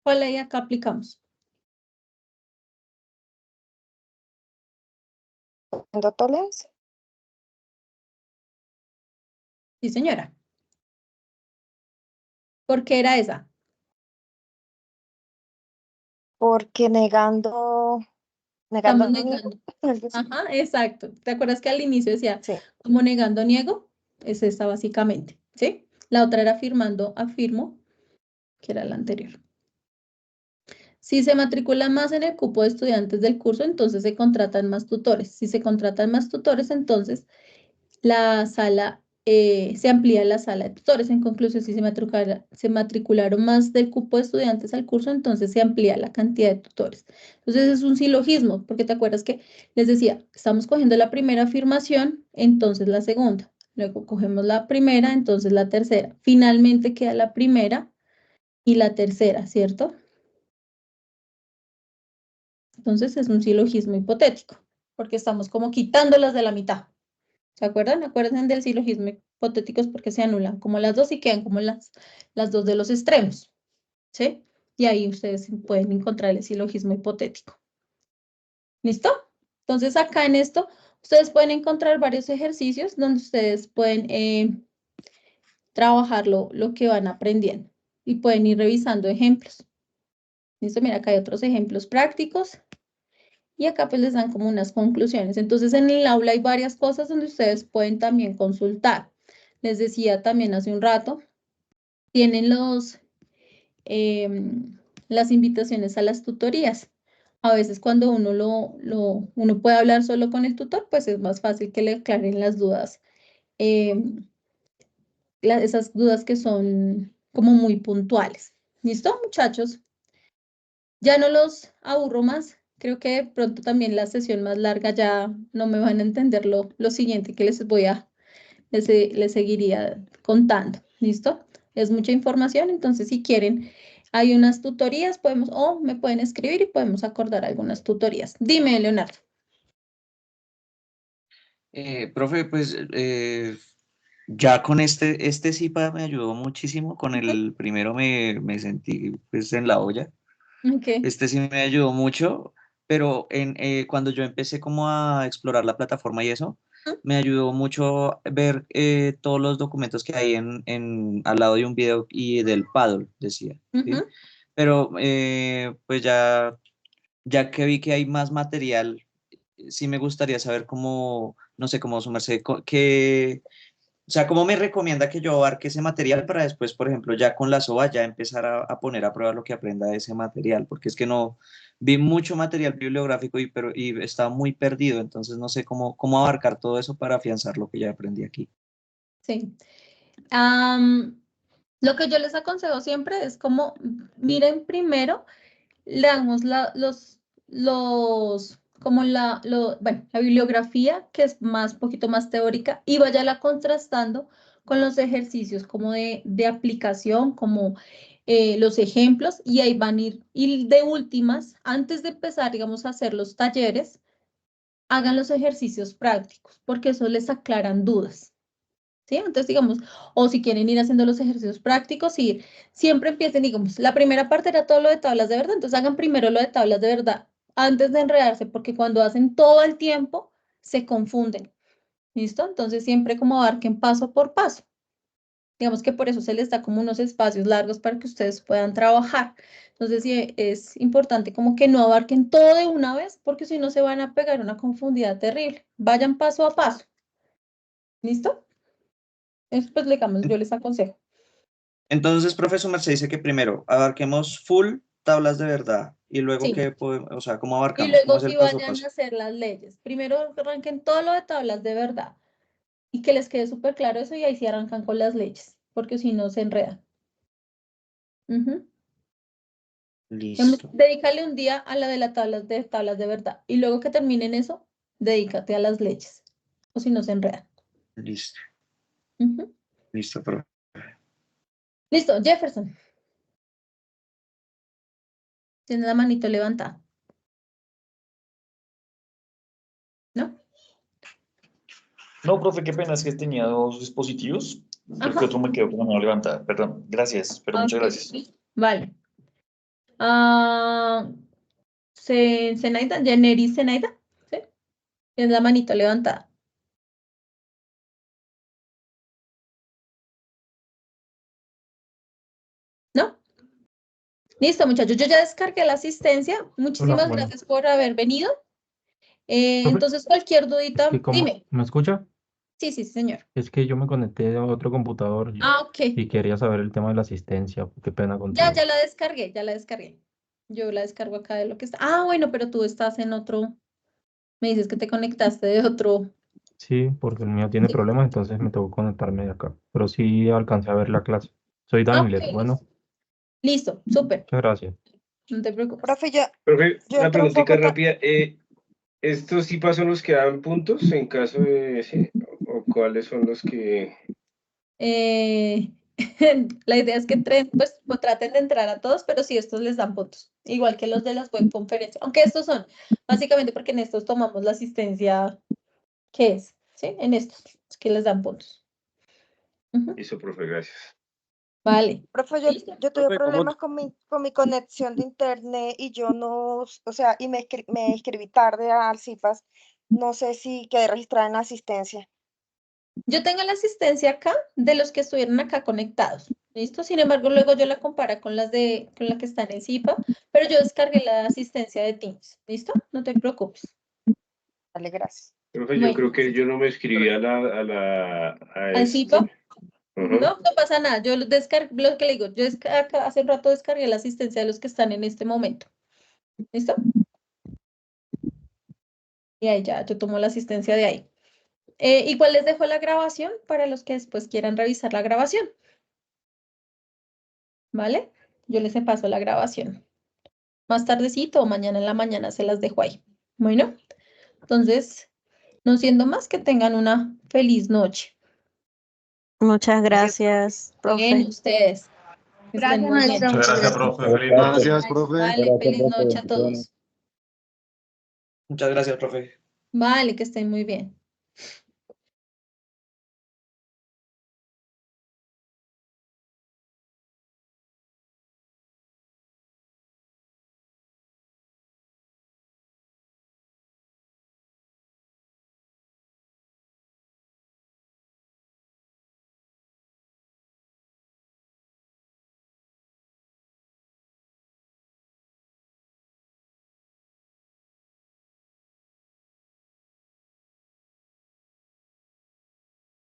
¿Cuál ley acá aplicamos? ¿Tolens? Sí, señora. ¿Por qué era esa? Porque negando Estamos no niego. negando. Ajá, exacto. ¿Te acuerdas que al inicio decía, Sí. como negando niego? Es esta básicamente, ¿sí? La otra era afirmando, afirmo, que era la anterior. Si se matriculan más en el cupo de estudiantes del curso, entonces se contratan más tutores. Si se contratan más tutores, entonces la sala, se amplía la sala de tutores. En conclusión, si se matricularon más del cupo de estudiantes al curso, entonces se amplía la cantidad de tutores. Entonces es un silogismo, porque te acuerdas que les decía, estamos cogiendo la primera afirmación, entonces la segunda. Luego cogemos la primera, entonces la tercera. Finalmente queda la primera y la tercera, ¿cierto? Entonces es un silogismo hipotético, porque estamos como quitándolas de la mitad. ¿Se acuerdan? Acuérdense del silogismo hipotético es porque se anulan como las dos y quedan como las dos de los extremos. ¿Sí? Y ahí ustedes pueden encontrar el silogismo hipotético. ¿Listo? Entonces acá en esto ustedes pueden encontrar varios ejercicios donde ustedes pueden trabajar lo que van aprendiendo y pueden ir revisando ejemplos. ¿Listo? Mira, acá hay otros ejemplos prácticos. Y acá pues les dan como unas conclusiones. Entonces en el aula hay varias cosas donde ustedes pueden también consultar. Les decía también hace un rato, tienen las invitaciones a las tutorías. A veces cuando uno puede hablar solo con el tutor, pues es más fácil que le aclaren las dudas. Esas dudas que son como muy puntuales. ¿Listo, muchachos? Ya no los aburro más. Creo que de pronto también la sesión más larga ya no me van a entender lo siguiente que les seguiría contando. ¿Listo? Es mucha información, entonces si quieren, hay unas tutorías, o me pueden escribir y podemos acordar algunas tutorías. Dime, Leonardo. Profe, pues ya con este CIPA me ayudó muchísimo. Con el primero me sentí pues en la olla. Ok. Este sí me ayudó mucho, pero cuando yo empecé como a explorar la plataforma y eso, me ayudó mucho ver todos los documentos que hay al lado de un video y del paddle, decía. ¿sí? Ujú. Pero pues ya que vi que hay más material, sí me gustaría saber cómo, no sé, cómo su merced, o sea, ¿cómo me recomienda que yo abarque ese material para después, por ejemplo, ya con la SOA ya empezar a poner a prueba lo que aprenda de ese material? Porque es que no, vi mucho material bibliográfico y estaba muy perdido, entonces no sé cómo abarcar todo eso para afianzar lo que ya aprendí aquí. Sí. Lo que yo les aconsejo siempre es como, miren primero, leamos la bibliografía, que es poquito más teórica, y váyala contrastando con los ejercicios como de aplicación, como los ejemplos, y ahí van a ir. Y de últimas, antes de empezar, digamos, a hacer los talleres, hagan los ejercicios prácticos, porque eso les aclaran dudas. ¿Sí? Entonces, digamos, o si quieren ir haciendo los ejercicios prácticos, siempre empiecen, digamos, la primera parte era todo lo de tablas de verdad, entonces hagan primero lo de tablas de verdad antes de enredarse, porque cuando hacen todo el tiempo, se confunden. ¿Listo? Entonces, siempre como abarquen paso por paso. Digamos que por eso se les da como unos espacios largos para que ustedes puedan trabajar. Entonces, sí, es importante como que no abarquen todo de una vez, porque si no se van a pegar una confundida terrible. Vayan paso a paso. ¿Listo? Eso pues, digamos, yo les aconsejo. Entonces, profesor Merced dice que primero abarquemos full tablas de verdad y luego Sí. que podemos, o sea, ¿cómo Y abarcamos? ¿Cómo luego es si el paso a vayan paso? a hacer las leyes. Primero arranquen todo lo de tablas de verdad y que les quede súper claro eso y ahí sí arrancan con las leyes, porque si no se enredan. Ujú. Listo, Dedícale un día a la de las tablas de verdad y luego que terminen eso, dedícate a las leyes, o si no se enredan. listo, Ujú. listo, profe. Listo, Jefferson. Tiene la manito levantada. ¿No? No, profe, qué pena, es que tenía dos dispositivos. Creo que Ajá. otro me quedó con la mano levantada. Perdón, gracias, pero muchas Ok, gracias. vale. Ah, Zenaida, Jennery Zenaida, ¿sí? Tiene la manito levantada. ¿No? Listo, muchachos. Yo ya descargué la asistencia. Muchísimas Bueno, gracias por haber venido. profe, Entonces, cualquier es dudita, que como, dime. ¿me escucha? Sí, sí, sí, señor. Es que yo me conecté a otro computador Ah, ok. y quería saber el tema de la asistencia. Qué pena Ya, contigo. ya la descargué, ya la descargué. Yo la descargo acá de lo que está. Ah, bueno, pero tú estás en otro. Me dices que te conectaste de otro. Sí, porque el mío tiene Sí. problemas, entonces me tocó conectarme de acá. Pero sí alcancé a ver la clase. Soy Ah, ok, Daimler. Bueno, listo, súper. muchas gracias. No te preocupes. Profe, yo, Profe, yo una entro un preguntita poco rápida. ¿Estos sí son los que dan puntos en caso de sí? ¿O cuáles son los que...? Eh, la idea es que pues, traten de entrar a todos, pero sí, estos les dan puntos, igual que los de las web conferencias, aunque estos son básicamente porque en estos tomamos la asistencia que es, ¿sí? En estos, es que les dan puntos. Ujú. Eso, profe, gracias. Vale. Profe, ¿Listo? yo tuve Profe, ¿cómo? problemas con mi conexión de internet y yo no, o sea, y me inscribí tarde al CIPAS. No sé si quedé registrada en la asistencia. Yo tengo la asistencia acá de los que estuvieron acá conectados. ¿Listo? Sin embargo, luego yo la comparo con la que están en CIPA, pero yo descargué la asistencia de Teams. ¿Listo? No te preocupes. Dale, gracias. Profe, yo Bueno, creo que yo no me escribí a al este. CIPA. Ajá. No, no pasa nada. Yo descargué, lo que le digo, acá hace un rato descargué la asistencia de los que están en este momento. ¿Listo? Y ahí ya, yo tomo la asistencia de ahí. Igual les dejo la grabación para los que después quieran revisar la grabación. ¿Vale? Yo les paso la grabación. más tardecito o mañana en la mañana se las dejo ahí. Bueno, entonces, no siendo más, que tengan una feliz noche. Muchas gracias, Bien, profe. ustedes. Que estén muy bien. Muchas gracias, profe. Feliz noche. Gracias, profe. Vale, feliz noche a todos. Muchas gracias, profe. Vale, que estén muy bien.